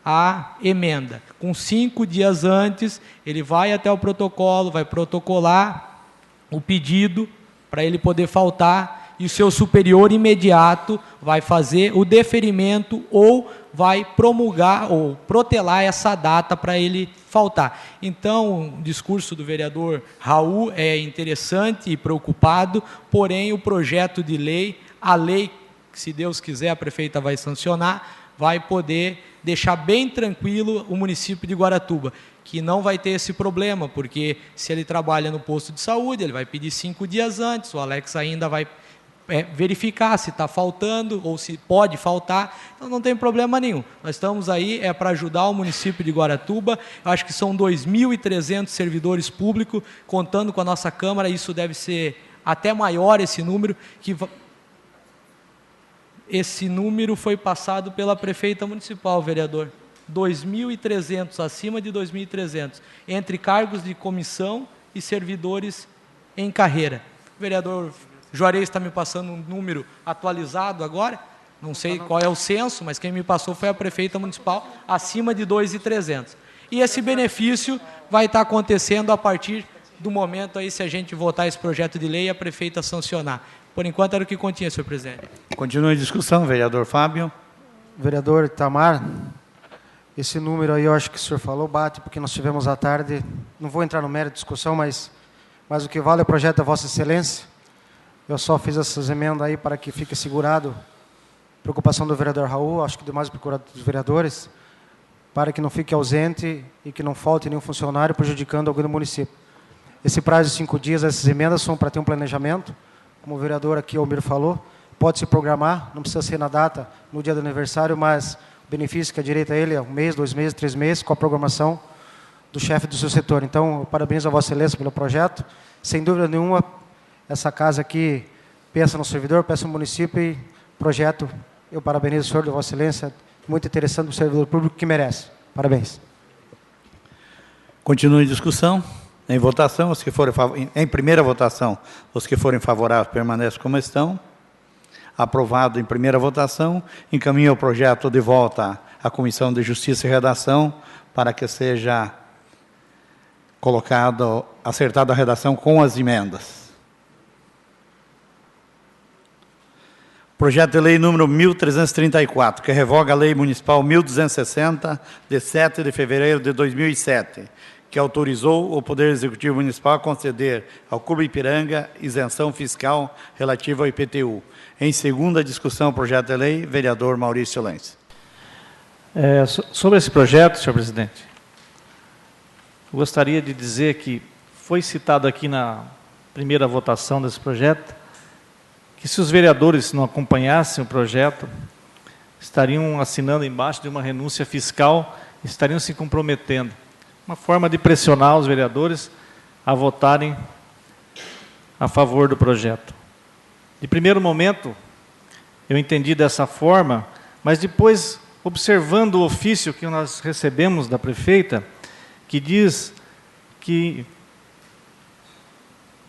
a emenda. Com 5 dias antes, ele vai até o protocolo, vai protocolar o pedido para ele poder faltar, e o seu superior imediato vai fazer o deferimento ou vai promulgar ou protelar essa data para ele faltar. Então, o discurso do vereador Raul é interessante e preocupado, porém o projeto de lei, a lei, que se Deus quiser a prefeita vai sancionar, vai poder deixar bem tranquilo o município de Guaratuba, que não vai ter esse problema, porque se ele trabalha no posto de saúde, ele vai pedir 5 dias antes, o Alex ainda vai verificar se está faltando ou se pode faltar, então não tem problema nenhum. Nós estamos aí para ajudar o município de Guaratuba, eu acho que são 2.300 servidores públicos, contando com a nossa Câmara, isso deve ser até maior esse número, esse número foi passado pela prefeita municipal, vereador. 2.300, acima de 2.300, entre cargos de comissão e servidores em carreira. O vereador Juarez está me passando um número atualizado agora, Não sei qual é o censo, mas quem me passou foi a prefeita municipal, acima de 2.300. E esse benefício vai estar acontecendo a partir do momento aí, se a gente votar esse projeto de lei e a prefeita sancionar. Por enquanto era o que continha, senhor presidente. Continua a discussão, vereador Fábio. Vereador Itamar, esse número aí eu acho que o senhor falou bate, porque nós tivemos à tarde, não vou entrar no mérito da discussão, mas o que vale é o projeto da Vossa Excelência. Eu só fiz essas emendas aí para que fique segurado, preocupação do vereador Raul, acho que demais procurado dos vereadores, para que não fique ausente e que não falte nenhum funcionário prejudicando alguém do município. Esse prazo de 5 dias, essas emendas são para ter um planejamento, como o vereador aqui, Almir, falou, pode se programar, não precisa ser na data, no dia do aniversário, mas o benefício que é direito a ele é 1 mês, 2 meses, 3 meses, com a programação do chefe do seu setor. Então, parabéns a Vossa Excelência pelo projeto. Sem dúvida nenhuma, essa casa aqui pensa no servidor, pensa no município e projeto, eu parabenizo o senhor, da Vossa Excelência, muito interessante para o servidor público que merece. Parabéns. Continua em discussão. Em votação, os que forem em primeira votação, os que forem favoráveis permanecem como estão. Aprovado em primeira votação, encaminha o projeto de volta à Comissão de Justiça e Redação para que seja colocado, acertada a redação com as emendas. Projeto de lei número 1334, que revoga a lei municipal 1260, de 7 de fevereiro de 2007, que autorizou o Poder Executivo Municipal a conceder ao Clube Ipiranga isenção fiscal relativa ao IPTU. Em segunda discussão, o projeto de lei, vereador Maurício Lenz. Sobre esse projeto, senhor presidente, eu gostaria de dizer que foi citado aqui na primeira votação desse projeto, que se os vereadores não acompanhassem o projeto, estariam assinando embaixo de uma renúncia fiscal, estariam se comprometendo. Uma forma de pressionar os vereadores a votarem a favor do projeto. De primeiro momento, eu entendi dessa forma, mas depois, observando o ofício que nós recebemos da prefeita, que diz que,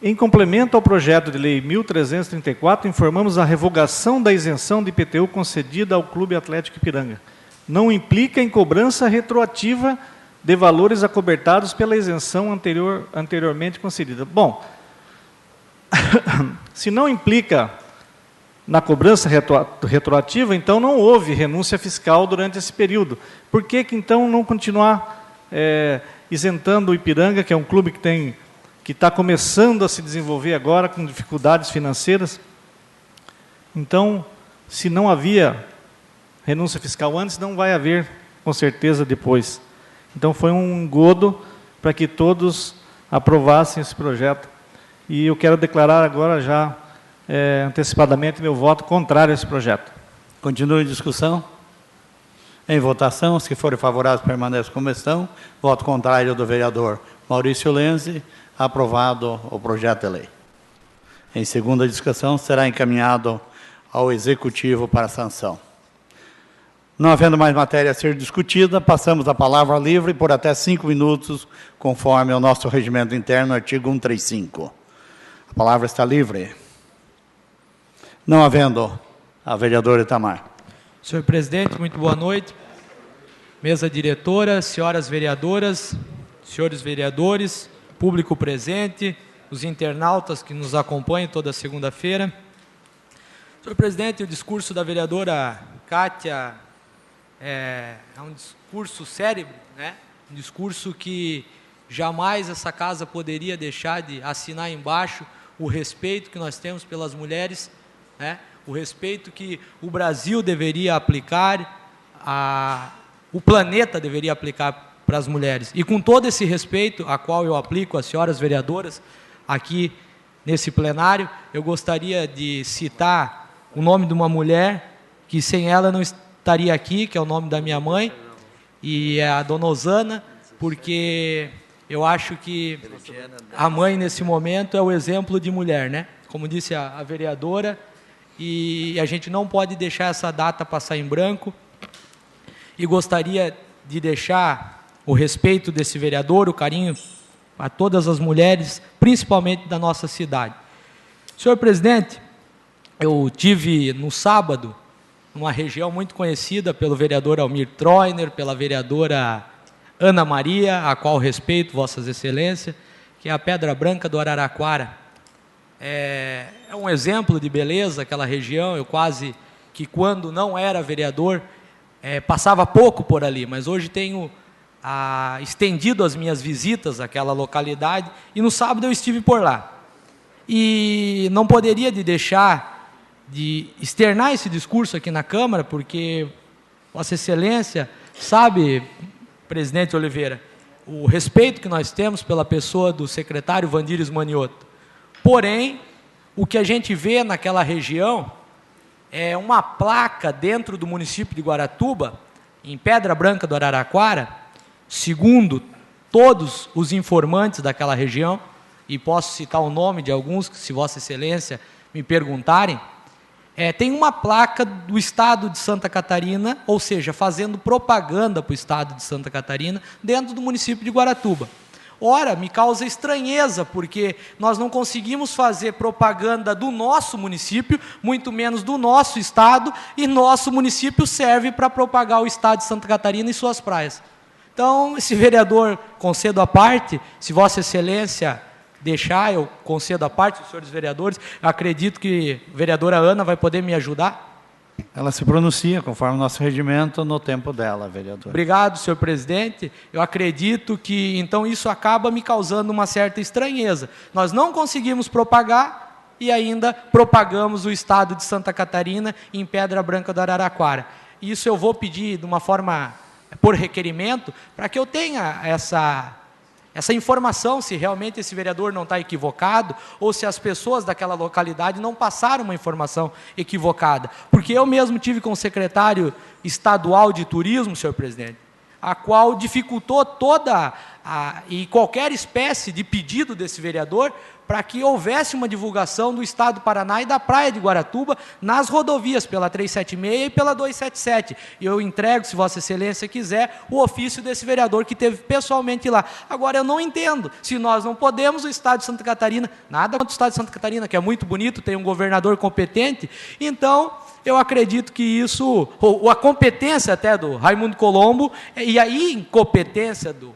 em complemento ao projeto de lei 1334, informamos a revogação da isenção de IPTU concedida ao Clube Atlético Ipiranga. Não implica em cobrança retroativa de valores acobertados pela isenção anteriormente concedida. Bom, se não implica na cobrança retroativa, então não houve renúncia fiscal durante esse período. Por que então não continuar isentando o Ipiranga, que é um clube que está começando a se desenvolver agora com dificuldades financeiras? Então, se não havia renúncia fiscal antes, não vai haver, com certeza, depois. Então, foi um engodo para que todos aprovassem esse projeto. E eu quero declarar agora já, antecipadamente, meu voto contrário a esse projeto. Continua a discussão. Em votação, os que forem favoráveis permanecem como estão. Voto contrário do vereador Maurício Lenz. Aprovado o projeto de lei. Em segunda discussão, será encaminhado ao Executivo para sanção. Não havendo mais matéria a ser discutida, passamos a palavra livre por até 5 minutos, conforme o nosso regimento interno, artigo 135. A palavra está livre. Não havendo, a vereadora Itamar. Senhor presidente, muito boa noite. Mesa diretora, senhoras vereadoras, senhores vereadores, público presente, os internautas que nos acompanham toda segunda-feira. Senhor presidente, o discurso da vereadora Kátia é um discurso cérebro, né? Um discurso que jamais essa casa poderia deixar de assinar embaixo o respeito que nós temos pelas mulheres, né? O respeito que o Brasil deveria aplicar, o planeta deveria aplicar para as mulheres. E com todo esse respeito, a qual eu aplico às senhoras vereadoras aqui nesse plenário, eu gostaria de citar o nome de uma mulher que sem ela não estaria aqui, que é o nome da minha mãe, e é a dona Osana, porque eu acho que a mãe, nesse momento, é o exemplo de mulher, né? Como disse a vereadora, e a gente não pode deixar essa data passar em branco, e gostaria de deixar o respeito desse vereador, o carinho a todas as mulheres, principalmente da nossa cidade. Senhor presidente, eu tive no sábado numa região muito conhecida pelo vereador Almir Troiner, pela vereadora Ana Maria, a qual respeito, Vossas Excelências, que é a Pedra Branca do Araraquara. É um exemplo de beleza aquela região. Eu quase que, quando não era vereador, passava pouco por ali, mas hoje tenho estendido as minhas visitas àquela localidade, e no sábado eu estive por lá. E não poderia deixar de externar esse discurso aqui na Câmara, porque Vossa Excelência sabe, presidente Oliveira, o respeito que nós temos pela pessoa do secretário Vandires Manioto. Porém, o que a gente vê naquela região é uma placa dentro do município de Guaratuba, em Pedra Branca do Araraquara, segundo todos os informantes daquela região, e posso citar o nome de alguns, se Vossa Excelência me perguntarem, tem uma placa do Estado de Santa Catarina, ou seja, fazendo propaganda para o Estado de Santa Catarina, dentro do município de Guaratuba. Ora, me causa estranheza, porque nós não conseguimos fazer propaganda do nosso município, muito menos do nosso Estado, e nosso município serve para propagar o Estado de Santa Catarina e suas praias. Então, esse vereador, concedo à parte, se Vossa Excelência deixar, eu concedo à parte, os senhores vereadores, acredito que a vereadora Ana vai poder me ajudar. Ela se pronuncia, conforme o nosso regimento, no tempo dela, vereador. Obrigado, senhor presidente. Eu acredito que, então, isso acaba me causando uma certa estranheza. Nós não conseguimos propagar e ainda propagamos o Estado de Santa Catarina em Pedra Branca do Araraquara. Isso eu vou pedir de uma forma, por requerimento, para que eu tenha essa informação, se realmente esse vereador não está equivocado, ou se as pessoas daquela localidade não passaram uma informação equivocada. Porque eu mesmo tive com o secretário estadual de turismo, senhor presidente, a qual dificultou e qualquer espécie de pedido desse vereador para que houvesse uma divulgação do Estado do Paraná e da praia de Guaratuba nas rodovias, pela 376 e pela 277. E eu entrego, se Vossa Excelência quiser, o ofício desse vereador que esteve pessoalmente lá. Agora, eu não entendo, se nós não podemos, o Estado de Santa Catarina, nada contra o Estado de Santa Catarina, que é muito bonito, tem um governador competente, então eu acredito que isso, ou a competência até do Raimundo Colombo, e a incompetência do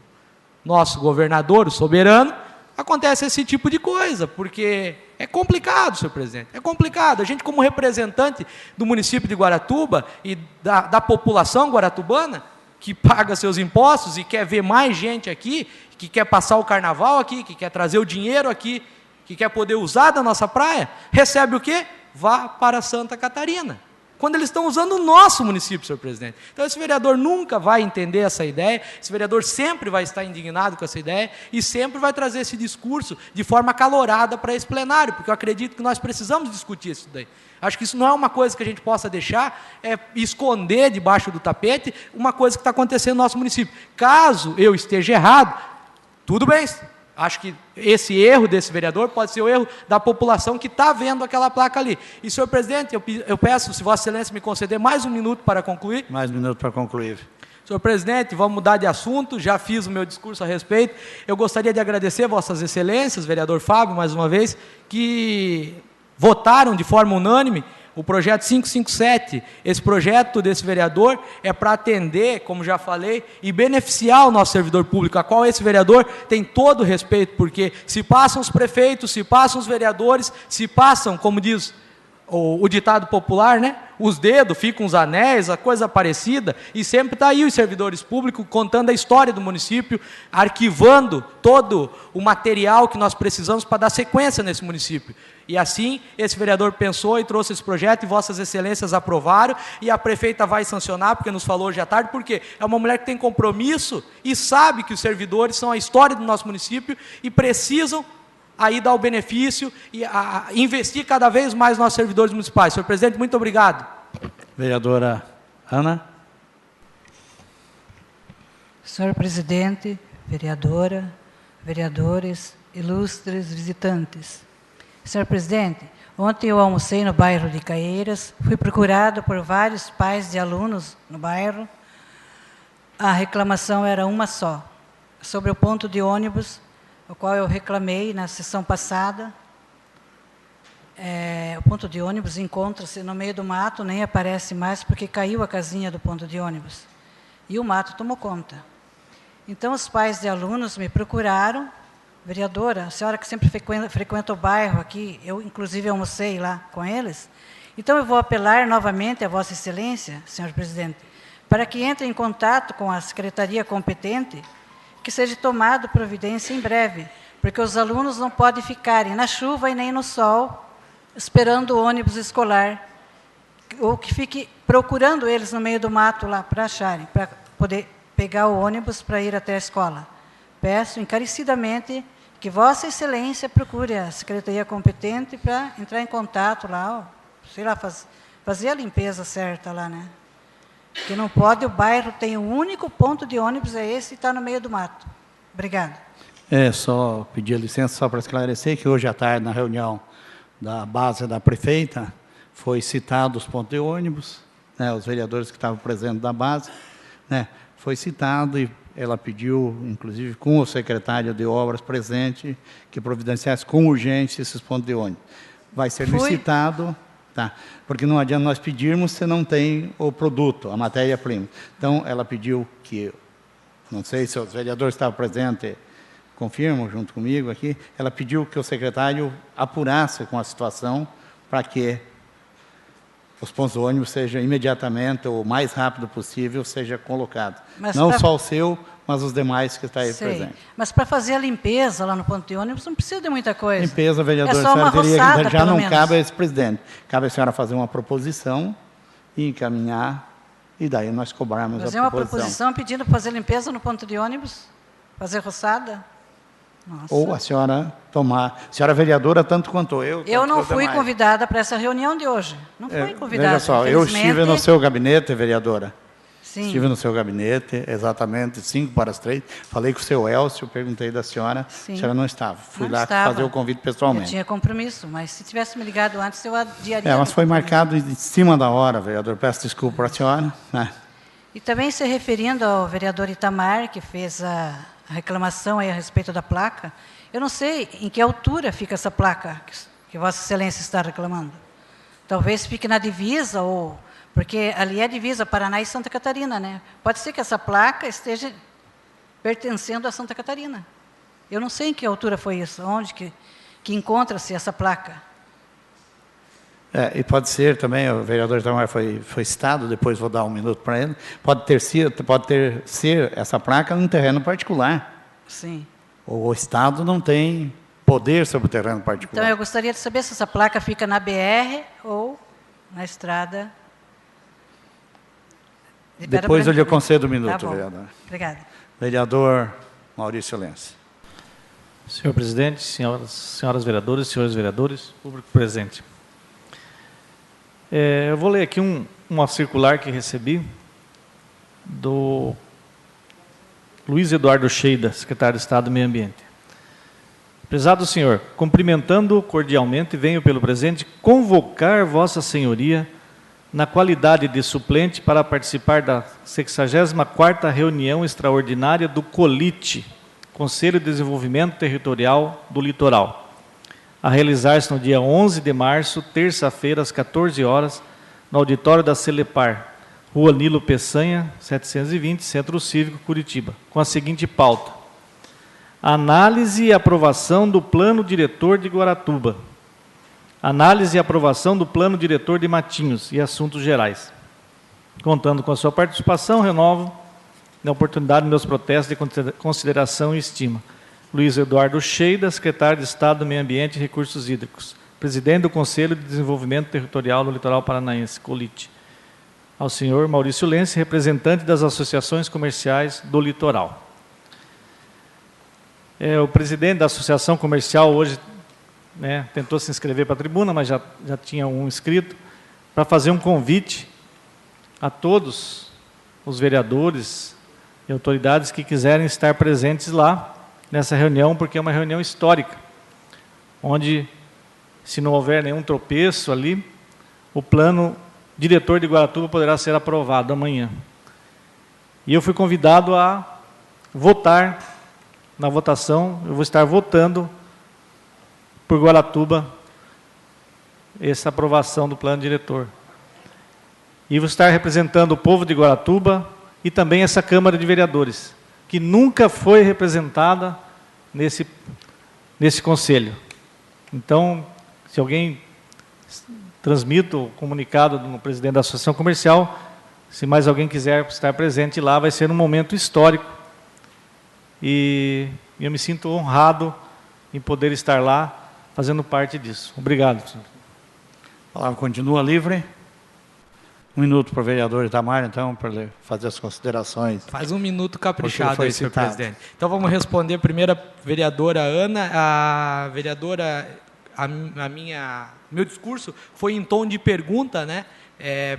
nosso governador, o soberano, acontece esse tipo de coisa, porque é complicado, senhor presidente, é complicado. A gente, como representante do município de Guaratuba e da população guaratubana, que paga seus impostos e quer ver mais gente aqui, que quer passar o carnaval aqui, que quer trazer o dinheiro aqui, que quer poder usar da nossa praia, recebe o quê? Vá para Santa Catarina. Quando eles estão usando o nosso município, senhor presidente. Então, esse vereador nunca vai entender essa ideia, esse vereador sempre vai estar indignado com essa ideia e sempre vai trazer esse discurso de forma acalorada para esse plenário, porque eu acredito que nós precisamos discutir isso daí. Acho que isso não é uma coisa que a gente possa deixar, esconder debaixo do tapete uma coisa que está acontecendo no nosso município. Caso eu esteja errado, tudo bem. Acho que esse erro desse vereador pode ser o erro da população que está vendo aquela placa ali. E, senhor presidente, eu peço, se Vossa Excelência me conceder mais um minuto para concluir. Mais um minuto para concluir. Senhor presidente, vamos mudar de assunto, já fiz o meu discurso a respeito. Eu gostaria de agradecer Vossas Excelências, vereador Fábio, mais uma vez, que votaram de forma unânime o projeto 557, esse projeto desse vereador é para atender, como já falei, e beneficiar o nosso servidor público, a qual esse vereador tem todo o respeito, porque se passam os prefeitos, se passam os vereadores, se passam, como diz o ditado popular, né? Os dedos, ficam os anéis, a coisa parecida, e sempre está aí os servidores públicos contando a história do município, arquivando todo o material que nós precisamos para dar sequência nesse município. E assim, esse vereador pensou e trouxe esse projeto, e Vossas Excelências aprovaram, e a prefeita vai sancionar, porque nos falou hoje à tarde, porque é uma mulher que tem compromisso e sabe que os servidores são a história do nosso município e precisam aí dar o benefício e investir cada vez mais nos nossos servidores municipais. Senhor presidente, muito obrigado. Vereadora Ana. Senhor presidente, vereadora, vereadores, ilustres visitantes. Senhor presidente, ontem eu almocei no bairro de Caieiras, fui procurado por vários pais de alunos no bairro. A reclamação era uma só, sobre o ponto de ônibus, o qual eu reclamei na sessão passada. o ponto de ônibus encontra-se no meio do mato, nem aparece mais, porque caiu a casinha do ponto de ônibus. E o mato tomou conta. Então, os pais de alunos me procuraram, vereadora, a senhora que sempre frequenta o bairro aqui, eu, inclusive, almocei lá com eles, então eu vou apelar novamente a Vossa Excelência, senhor presidente, para que entre em contato com a secretaria competente, que seja tomado providência em breve, porque os alunos não podem ficarem na chuva e nem no sol, esperando o ônibus escolar, ou que fique procurando eles no meio do mato lá para acharem, para poder pegar o ônibus para ir até a escola. Peço encarecidamente que Vossa Excelência procure a secretaria competente para entrar em contato lá, sei lá, fazer a limpeza certa lá, né? Que não pode, o bairro tem o único ponto de ônibus, é esse, e está no meio do mato. Obrigada. Só pedir licença só para esclarecer que hoje à tarde, na reunião da base da prefeita, foi citado os pontos de ônibus, né, os vereadores que estavam presentes da base, né, foi citado e ela pediu, inclusive com o secretário de obras presente, que providenciasse com urgência esses pontos de ônibus. Vai ser licitado, tá? Porque não adianta nós pedirmos se não tem o produto, a matéria-prima. Então, ela pediu que, não sei se os vereadores estavam presentes, confirmam junto comigo aqui, ela pediu que o secretário apurasse com a situação para que os pontos de ônibus sejam imediatamente, ou o mais rápido possível, seja colocado. Não só o seu, mas os demais que estão aí presentes. Mas para fazer a limpeza lá no ponto de ônibus não precisa de muita coisa. Limpeza, vereador, é só uma roçada, já não cabe a esse presidente. Cabe a senhora fazer uma proposição e encaminhar, e daí nós cobrarmos a proposição. Fazer uma proposição pedindo para fazer limpeza no ponto de ônibus? Fazer roçada? Nossa. Ou a senhora tomar... A senhora vereadora, tanto quanto eu... Eu não fui convidada para essa reunião de hoje. Não fui convidada. Veja só, eu estive no seu gabinete, vereadora. Sim. Estive no seu gabinete, exatamente 2:55. Falei com o seu Elcio, perguntei da senhora. Sim. A senhora não estava. Fui não lá estava. fazer o convite pessoalmente. Eu tinha compromisso, mas se tivesse me ligado antes, eu adiaria. Mas foi marcado em cima da hora, vereador. Peço desculpa para a senhora. Né? E também se referindo ao vereador Itamar, que fez a reclamação aí a respeito da placa, eu não sei em que altura fica essa placa que Vossa Excelência está reclamando. Talvez fique na divisa, ou porque ali é divisa Paraná e Santa Catarina, né? Pode ser que essa placa esteja pertencendo a Santa Catarina. Eu não sei em que altura foi isso, onde que encontra-se essa placa. E pode ser também, o vereador Itamar foi citado, depois vou dar um minuto para ele, pode ser essa placa num terreno particular. Sim. O Estado não tem poder sobre o terreno particular. Então, eu gostaria de saber se essa placa fica na BR ou na estrada. Depois eu lhe concedo um minuto, tá bom. vereador. Obrigada. Vereador Maurício Lenz. Senhor presidente, senhoras vereadoras, senhores vereadores, público presente. Eu vou ler aqui uma circular que recebi do Luiz Eduardo Cheida, secretário de Estado do Meio Ambiente. Prezado senhor, cumprimentando cordialmente, venho pelo presente convocar Vossa Senhoria na qualidade de suplente para participar da 64ª reunião extraordinária do COLIT, Conselho de Desenvolvimento Territorial do Litoral, a realizar-se no dia 11 de março, terça-feira, às 14 horas, no auditório da Celepar, Rua Nilo Peçanha, 720, Centro Cívico, Curitiba, com a seguinte pauta: análise e aprovação do Plano Diretor de Guaratuba, análise e aprovação do Plano Diretor de Matinhos e assuntos gerais. Contando com a sua participação, renovo na oportunidade meus protestos de consideração e estima. Luiz Eduardo Cheida, secretário de Estado do Meio Ambiente e Recursos Hídricos, presidente do Conselho de Desenvolvimento Territorial do Litoral Paranaense, COLIT. Ao senhor Maurício Lenz, representante das associações comerciais do litoral. O presidente da associação comercial hoje tentou se inscrever para a tribuna, mas já tinha um inscrito, para fazer um convite a todos os vereadores e autoridades que quiserem estar presentes lá nessa reunião, porque é uma reunião histórica, onde, se não houver nenhum tropeço ali, o plano diretor de Guaratuba poderá ser aprovado amanhã. E eu fui convidado a votar. Na votação, eu vou estar votando por Guaratuba essa aprovação do plano diretor. E vou estar representando o povo de Guaratuba e também essa Câmara de Vereadores, que nunca foi representada nesse conselho. Então, se alguém transmite o comunicado do presidente da Associação Comercial, se mais alguém quiser estar presente lá, vai ser um momento histórico. E eu me sinto honrado em poder estar lá, fazendo parte disso. Obrigado, senhor. A palavra continua livre. 1 minuto para o vereador Itamar, então, para ele fazer as considerações. Faz 1 minuto caprichado aí, senhor presidente. Então, vamos responder primeiro a vereadora Ana. A vereadora, meu discurso foi em tom de pergunta, né?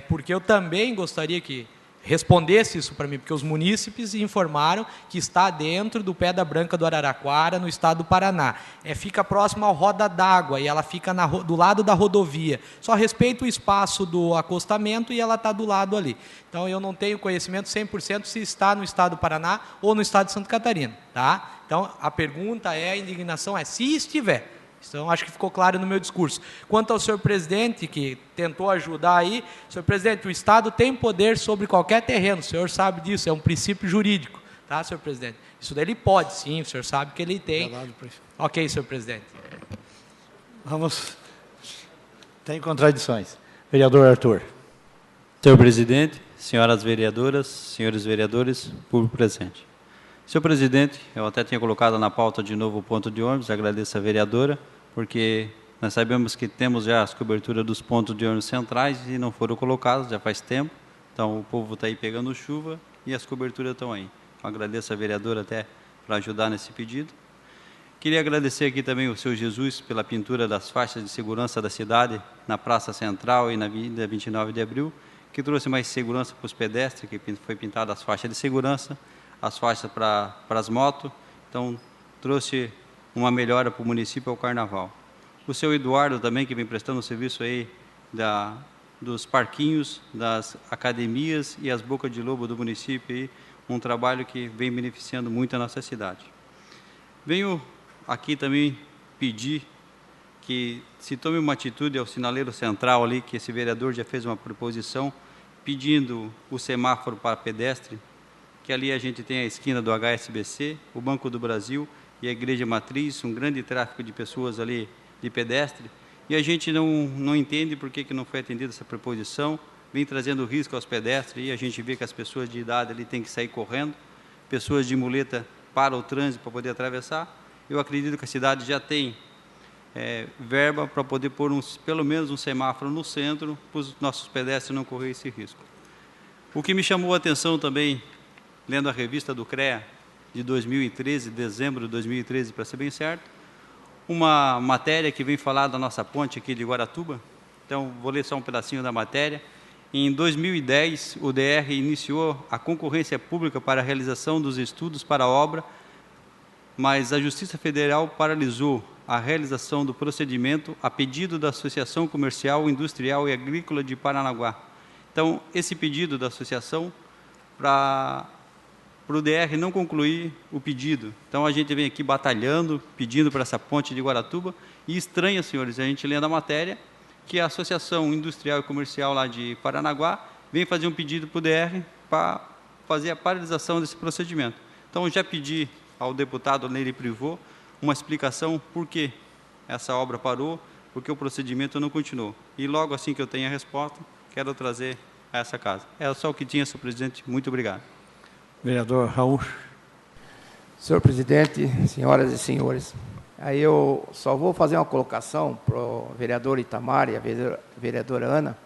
Porque eu também gostaria que respondesse isso para mim, porque os munícipes informaram que está dentro do Pedra Branca do Araraquara, no estado do Paraná. Fica próximo ao Roda d'Água, e ela fica do lado da rodovia. Só respeita o espaço do acostamento e ela está do lado ali. Então, eu não tenho conhecimento 100% se está no estado do Paraná ou no estado de Santa Catarina. Tá? Então, a pergunta a indignação se estiver. Então, acho que ficou claro no meu discurso. Quanto ao senhor presidente, que tentou ajudar aí, senhor presidente, o Estado tem poder sobre qualquer terreno, o senhor sabe disso, é um princípio jurídico, tá, senhor presidente? Isso daí ele pode, sim, o senhor sabe que ele tem. Ok, senhor presidente. Vamos. Tem contradições. Vereador Arthur. Senhor presidente, senhoras vereadoras, senhores vereadores, público presente. Senhor presidente, eu até tinha colocado na pauta de novo o ponto de ônibus, agradeço a vereadora, porque nós sabemos que temos já as coberturas dos pontos de ônibus centrais e não foram colocados, já faz tempo, então o povo está aí pegando chuva e as coberturas estão aí. Eu agradeço a vereadora até para ajudar nesse pedido. Queria agradecer aqui também o seu Jesus pela pintura das faixas de segurança da cidade, na Praça Central e na Avenida 29 de Abril, que trouxe mais segurança para os pedestres, que foi pintada as faixas de segurança, as faixas para as motos, então trouxe uma melhora para o município ao carnaval. O seu Eduardo também, que vem prestando o serviço aí dos parquinhos, das academias e as bocas de lobo do município, aí, um trabalho que vem beneficiando muito a nossa cidade. Venho aqui também pedir que se tome uma atitude ao sinaleiro central ali, que esse vereador já fez uma proposição, pedindo o semáforo para pedestre, que ali a gente tem a esquina do HSBC, o Banco do Brasil e a Igreja Matriz, um grande tráfego de pessoas ali, de pedestre, e a gente não entende por que não foi atendida essa proposição, vem trazendo risco aos pedestres, e a gente vê que as pessoas de idade ali têm que sair correndo, pessoas de muleta param o trânsito para poder atravessar. Eu acredito que a cidade já tem verba para poder pôr pelo menos um semáforo no centro, para os nossos pedestres não correrem esse risco. O que me chamou a atenção também, lendo a revista do CREA, de 2013, dezembro de 2013, para ser bem certo, uma matéria que vem falar da nossa ponte aqui de Guaratuba. Então, vou ler só um pedacinho da matéria. Em 2010, o DR iniciou a concorrência pública para a realização dos estudos para a obra, mas a Justiça Federal paralisou a realização do procedimento a pedido da Associação Comercial, Industrial e Agrícola de Paranaguá. Então, esse pedido da associação para o DR não concluir o pedido. Então, a gente vem aqui batalhando, pedindo para essa ponte de Guaratuba, e estranha, senhores, a gente lendo a matéria, que a Associação Industrial e Comercial lá de Paranaguá vem fazer um pedido para o DR para fazer a paralisação desse procedimento. Então, já pedi ao deputado Nery Privot uma explicação por que essa obra parou, porque o procedimento não continuou. E logo assim que eu tenho a resposta, quero trazer a essa casa. É só o que tinha, senhor presidente. Muito obrigado. Vereador Raul. Senhor presidente, senhoras e senhores, aí eu só vou fazer uma colocação para o vereador Itamar e a vereadora Ana.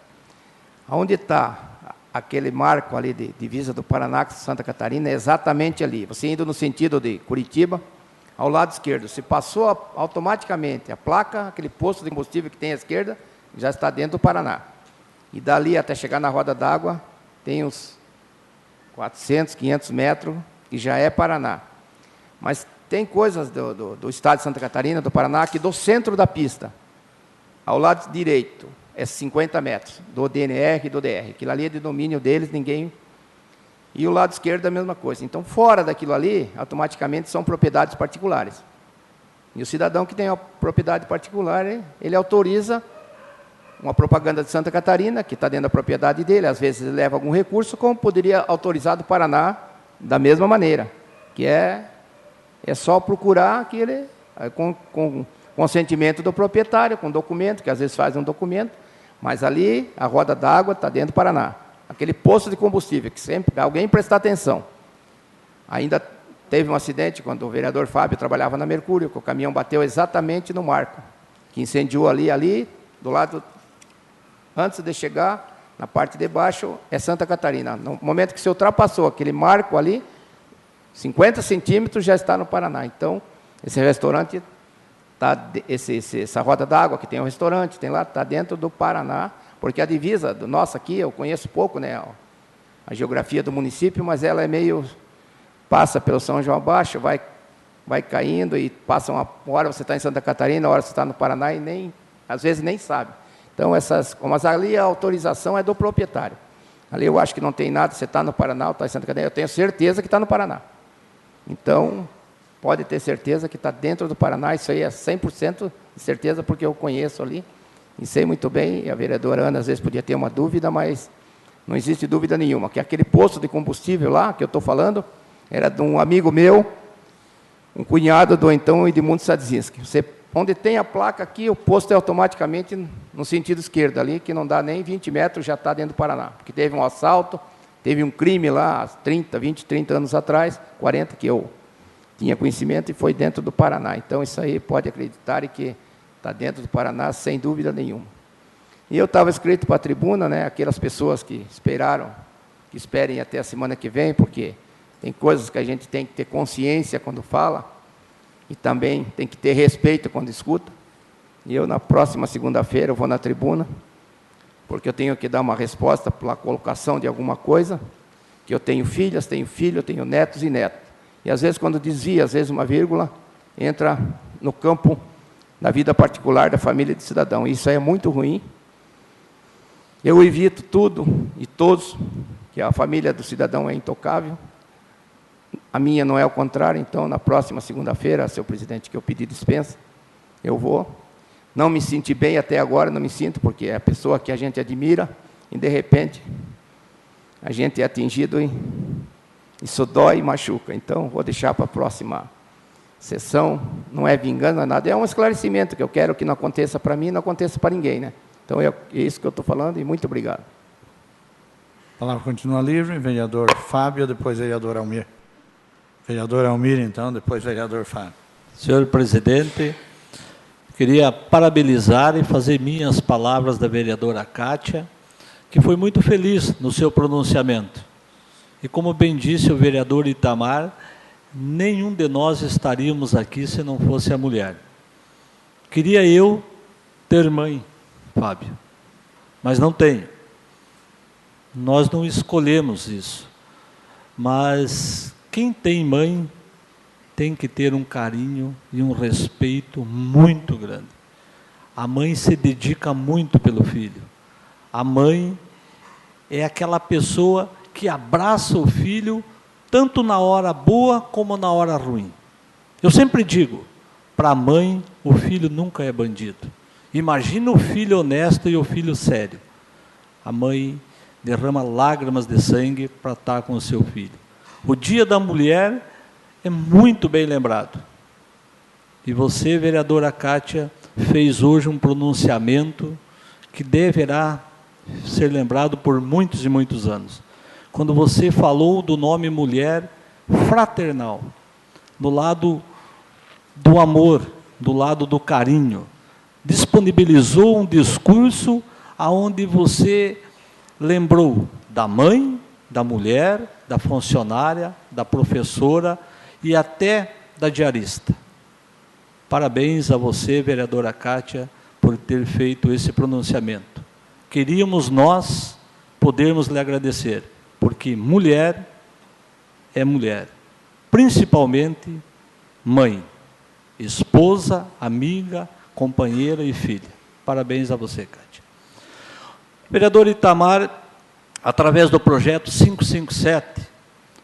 Onde está aquele marco ali de divisa do Paraná com Santa Catarina? É exatamente ali. Você indo no sentido de Curitiba, ao lado esquerdo. Se passou automaticamente a placa, aquele posto de combustível que tem à esquerda, já está dentro do Paraná. E dali até chegar na Roda d'Água, tem uns 400, 500 metros, que já é Paraná. Mas tem coisas do estado de Santa Catarina, do Paraná, que do centro da pista, ao lado direito, é 50 metros, do DNR e do DR. Aquilo ali é de domínio deles, ninguém... E o lado esquerdo é a mesma coisa. Então, fora daquilo ali, automaticamente são propriedades particulares. E o cidadão que tem a propriedade particular, ele autoriza uma propaganda de Santa Catarina, que está dentro da propriedade dele, às vezes ele leva algum recurso, como poderia autorizar do Paraná da mesma maneira, que é só procurar que ele, com consentimento do proprietário, com documento, que às vezes faz um documento, mas ali a roda d'água está dentro do Paraná. Aquele posto de combustível, que sempre alguém prestar atenção. Ainda teve um acidente quando o vereador Fábio trabalhava na Mercúrio, que o caminhão bateu exatamente no marco, que incendiou ali, do lado, antes de chegar, na parte de baixo, é Santa Catarina. No momento que se ultrapassou aquele marco ali, 50 centímetros já está no Paraná. Então, esse restaurante, essa roda d'água que tem um restaurante, tem lá, está dentro do Paraná, porque a divisa nossa aqui, eu conheço pouco, né, a geografia do município, mas ela é meio, passa pelo São João Abaixo, vai caindo e passa uma hora você está em Santa Catarina, uma hora você está no Paraná e às vezes nem sabe. Então, mas ali a autorização é do proprietário. Ali eu acho que não tem nada, você está no Paraná, está em Santa Catarina, eu tenho certeza que está no Paraná. Então, pode ter certeza que está dentro do Paraná, isso aí é 100% de certeza, porque eu conheço ali, e sei muito bem, e a vereadora Ana às vezes podia ter uma dúvida, mas não existe dúvida nenhuma, que aquele posto de combustível lá, que eu estou falando, era de um amigo meu, um cunhado do então Edmundo Sadzinski. Onde tem a placa aqui, o posto é automaticamente no sentido esquerdo, ali, que não dá nem 20 metros, já está dentro do Paraná. Porque teve um assalto, teve um crime lá, 30 anos atrás, 40, que eu tinha conhecimento, e foi dentro do Paraná. Então, isso aí pode acreditar que está dentro do Paraná, sem dúvida nenhuma. E eu estava escrito para a tribuna, né, aquelas pessoas que esperem até a semana que vem, porque tem coisas que a gente tem que ter consciência quando fala, e também tem que ter respeito quando escuta. E eu, na próxima segunda-feira, eu vou na tribuna, porque eu tenho que dar uma resposta pela colocação de alguma coisa, que eu tenho filhas, tenho filho, eu tenho netos e netas. E, às vezes, quando desvia, às vezes, uma vírgula, entra no campo da vida particular da família de cidadão. Isso aí é muito ruim. Eu evito tudo e todos, que a família do cidadão é intocável. A minha não é o contrário, então, na próxima segunda-feira, senhor presidente, que eu pedi dispensa, eu vou. Não me senti bem até agora, não me sinto, porque é a pessoa que a gente admira, e, de repente, a gente é atingido e isso dói e machuca. Então, vou deixar para a próxima sessão. Não é vingança, não é nada, é um esclarecimento que eu quero que não aconteça para mim, não aconteça para ninguém, né? Então, é isso que eu estou falando, e muito obrigado. A palavra continua livre, vereador Fábio, depois vereador Almir. Vereador Almir, então, depois vereador Fábio. Senhor presidente, queria parabenizar e fazer minhas palavras da vereadora Kátia, que foi muito feliz no seu pronunciamento. E como bem disse o vereador Itamar, nenhum de nós estaríamos aqui se não fosse a mulher. Queria eu ter mãe, Fábio, mas não tenho. Nós não escolhemos isso, mas quem tem mãe tem que ter um carinho e um respeito muito grande. A mãe se dedica muito pelo filho. A mãe é aquela pessoa que abraça o filho tanto na hora boa como na hora ruim. Eu sempre digo, para a mãe, o filho nunca é bandido. Imagina o filho honesto e o filho sério. A mãe derrama lágrimas de sangue para estar com o seu filho. O Dia da Mulher é muito bem lembrado. E você, vereadora Kátia, fez hoje um pronunciamento que deverá ser lembrado por muitos e muitos anos. Quando você falou do nome mulher fraternal, do lado do amor, do lado do carinho, disponibilizou um discurso aonde você lembrou da mãe, da mulher, da funcionária, da professora e até da diarista. Parabéns a você, vereadora Kátia, por ter feito esse pronunciamento. Queríamos nós podermos lhe agradecer, porque mulher é mulher, principalmente mãe, esposa, amiga, companheira e filha. Parabéns a você, Kátia. Vereador Itamar, através do projeto 557,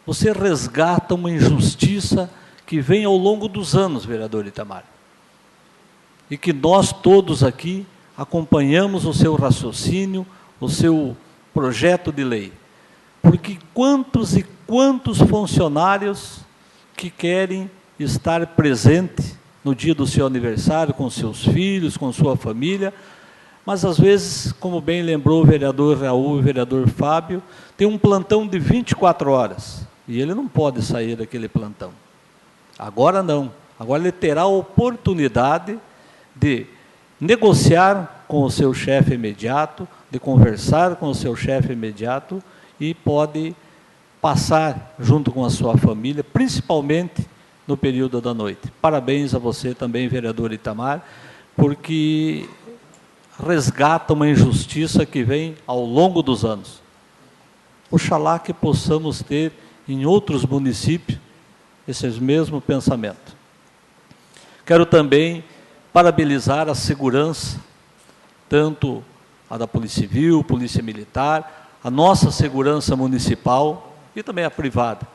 você resgata uma injustiça que vem ao longo dos anos, vereador Itamar, e que nós todos aqui acompanhamos o seu raciocínio, o seu projeto de lei. Porque quantos e quantos funcionários que querem estar presente no dia do seu aniversário, com seus filhos, com sua família, mas às vezes, como bem lembrou o vereador Raul e o vereador Fábio, tem um plantão de 24 horas, e ele não pode sair daquele plantão. Agora não, agora ele terá a oportunidade de negociar com o seu chefe imediato, de conversar com o seu chefe imediato, e pode passar junto com a sua família, principalmente no período da noite. Parabéns a você também, vereador Itamar, porque resgata uma injustiça que vem ao longo dos anos. Oxalá que possamos ter em outros municípios esses mesmos pensamentos. Quero também parabenizar a segurança, tanto a da Polícia Civil, Polícia Militar, a nossa segurança municipal e também a privada,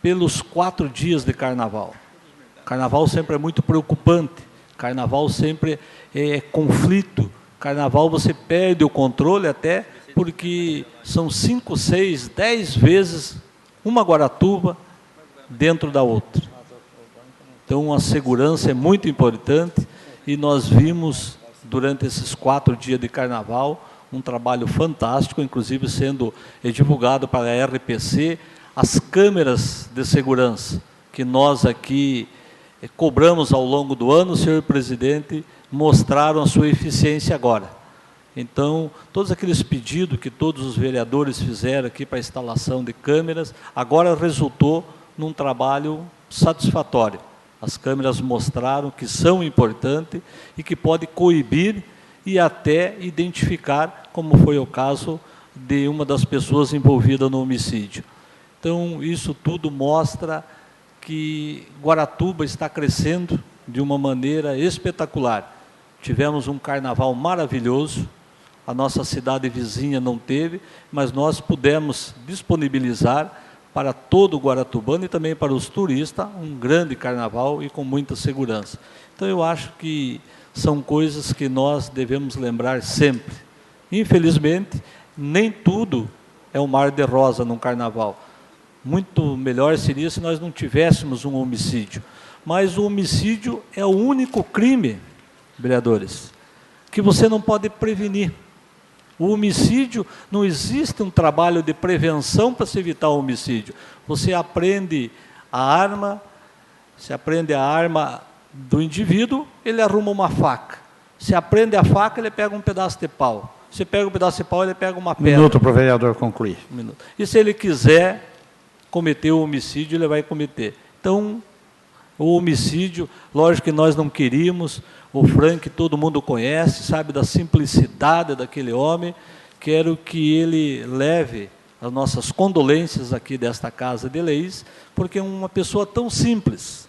pelos 4 dias de carnaval. Carnaval sempre é muito preocupante, carnaval sempre é conflito, carnaval você perde o controle até porque são 5, 6, 10 vezes uma Guaratuba dentro da outra. Então a segurança é muito importante e nós vimos durante esses 4 dias de carnaval um trabalho fantástico, inclusive sendo divulgado para a RPC, as câmeras de segurança que nós aqui cobramos ao longo do ano, senhor presidente, mostraram a sua eficiência agora. Então, todos aqueles pedidos que todos os vereadores fizeram aqui para a instalação de câmeras, agora resultou num trabalho satisfatório. As câmeras mostraram que são importantes e que pode coibir e até identificar, como foi o caso de uma das pessoas envolvidas no homicídio. Então, isso tudo mostra que Guaratuba está crescendo de uma maneira espetacular. Tivemos um carnaval maravilhoso, a nossa cidade vizinha não teve, mas nós pudemos disponibilizar para todo o guaratubano e também para os turistas um grande carnaval e com muita segurança. Então, eu acho que são coisas que nós devemos lembrar sempre. Infelizmente, nem tudo é um mar de rosa num carnaval. Muito melhor seria se nós não tivéssemos um homicídio. Mas o homicídio é o único crime, vereadores, que você não pode prevenir. O homicídio, não existe um trabalho de prevenção para se evitar o homicídio. Você aprende a arma, do indivíduo, ele arruma uma faca. Se aprende a faca, ele pega um pedaço de pau. Se pega um pedaço de pau, ele pega uma pedra. Minuto para o vereador concluir. E se ele quiser cometer o homicídio, ele vai cometer. Então, o homicídio, lógico que nós não queríamos, o Frank todo mundo conhece, sabe da simplicidade daquele homem, quero que ele leve as nossas condolências aqui desta Casa de Leis, porque é uma pessoa tão simples,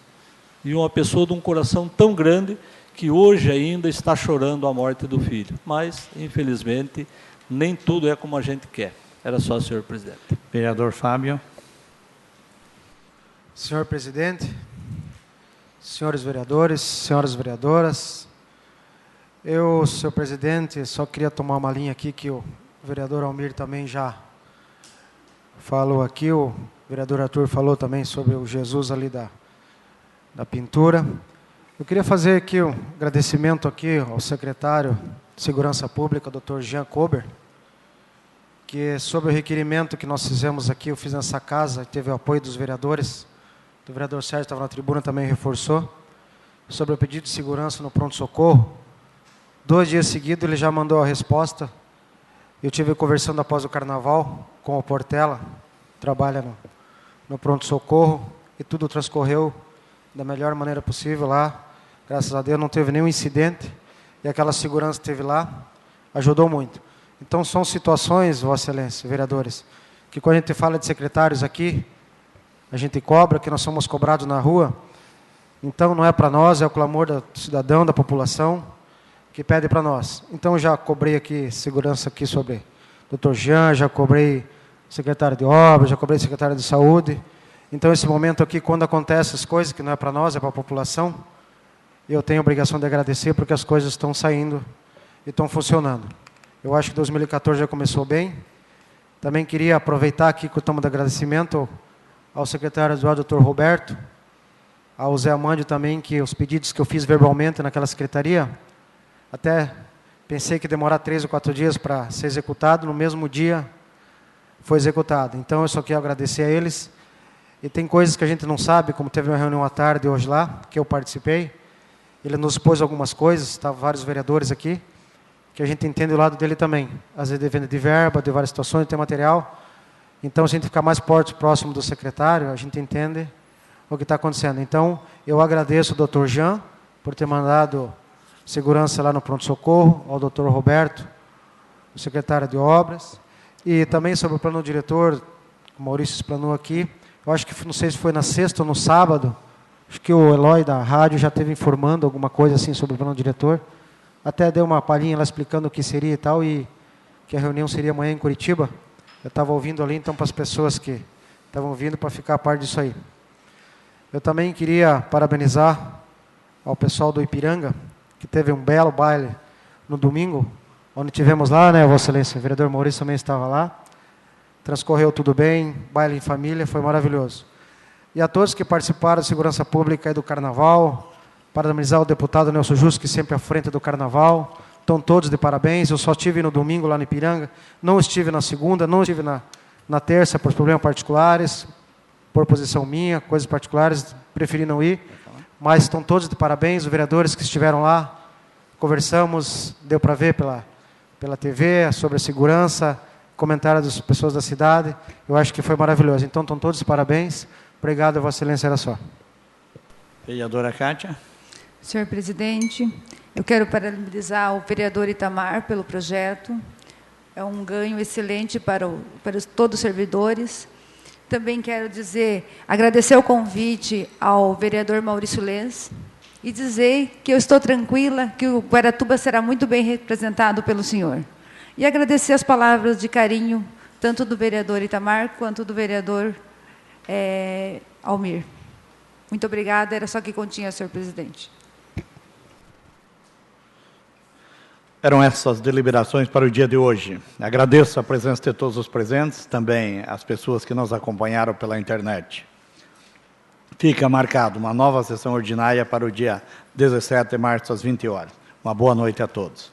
e uma pessoa de um coração tão grande, que hoje ainda está chorando a morte do filho. Mas, infelizmente, nem tudo é como a gente quer. Era só, senhor presidente. Vereador Fábio. Senhor presidente, senhores vereadores, senhoras vereadoras, eu, senhor presidente, só queria tomar uma linha aqui que o vereador Almir também já falou aqui, o vereador Arthur falou também sobre o Jesus ali da pintura. Eu queria fazer aqui um agradecimento aqui ao secretário de Segurança Pública, Dr. Jean Kober, que sobre o requerimento que nós fizemos aqui, eu fiz nessa casa, teve o apoio dos vereadores, o vereador Sérgio estava na tribuna, também reforçou, sobre o pedido de segurança no pronto-socorro. 2 dias seguidos ele já mandou a resposta. Eu tive conversando após o carnaval com o Portela, que trabalha no pronto-socorro, e tudo transcorreu da melhor maneira possível lá. Graças a Deus não teve nenhum incidente, e aquela segurança que teve lá ajudou muito. Então são situações, Vossa Excelência, vereadores, que quando a gente fala de secretários aqui, a gente cobra, que nós somos cobrados na rua. Então não é para nós, é o clamor do cidadão, da população, que pede para nós. Então já cobrei aqui segurança aqui sobre o Dr. Jean, já cobrei secretário de obras, já cobrei secretário de saúde. Então esse momento aqui, quando acontecem as coisas, que não é para nós, é para a população, eu tenho a obrigação de agradecer, porque as coisas estão saindo e estão funcionando. Eu acho que 2014 já começou bem. Também queria aproveitar aqui que estamos de agradecimento ao secretário do Dr. Roberto, ao Zé Amândio também, que os pedidos que eu fiz verbalmente naquela secretaria, até pensei que ia demorar 3 ou 4 dias para ser executado, no mesmo dia foi executado. Então, eu só quero agradecer a eles. E tem coisas que a gente não sabe, como teve uma reunião à tarde hoje lá, que eu participei. Ele nos expôs algumas coisas, estavam vários vereadores aqui, que a gente entende o lado dele também. Às vezes depende de verba, de várias situações, tem material. Então, se a gente ficar mais próximo do secretário, a gente entende o que está acontecendo. Então, eu agradeço ao Dr. Jean por ter mandado segurança lá no pronto-socorro, ao Dr. Roberto, o secretário de Obras, e também sobre o plano diretor, o Maurício explanou aqui. Eu acho que, não sei se foi na sexta ou no sábado, acho que o Eloy da rádio já esteve informando alguma coisa assim sobre o plano diretor. Até deu uma palhinha lá explicando o que seria e tal, e que a reunião seria amanhã em Curitiba. Eu estava ouvindo ali, então, para as pessoas que estavam ouvindo, para ficar a par disso aí. Eu também queria parabenizar ao pessoal do Ipiranga, que teve um belo baile no domingo, onde tivemos lá, né, Vossa Excelência, o vereador Maurício também estava lá. Transcorreu tudo bem, baile em família, foi maravilhoso. E a todos que participaram da segurança pública e do Carnaval, parabenizar o deputado Nelson Justo, que sempre à frente do Carnaval. Estão todos de parabéns. Eu só estive no domingo lá no Ipiranga, não estive na segunda, não estive na terça por problemas particulares, por posição minha, coisas particulares, preferi não ir. Mas estão todos de parabéns, os vereadores que estiveram lá, conversamos, deu para ver pela TV sobre a segurança, comentários das pessoas da cidade. Eu acho que foi maravilhoso. Então, estão todos de parabéns. Obrigado, Vossa Excelência, era só. Vereadora Kátia. Senhor presidente, eu quero parabenizar o vereador Itamar pelo projeto. É um ganho excelente para todos os servidores. Também quero agradecer o convite ao vereador Maurício Lenz e dizer que eu estou tranquila, que o Guaratuba será muito bem representado pelo senhor. E agradecer as palavras de carinho, tanto do vereador Itamar, quanto do vereador Almir. Muito obrigada, era só que continha, senhor presidente. Eram essas deliberações para o dia de hoje. Agradeço a presença de todos os presentes, também as pessoas que nos acompanharam pela internet. Fica marcado uma nova sessão ordinária para o dia 17 de março, às 20 horas. Uma boa noite a todos.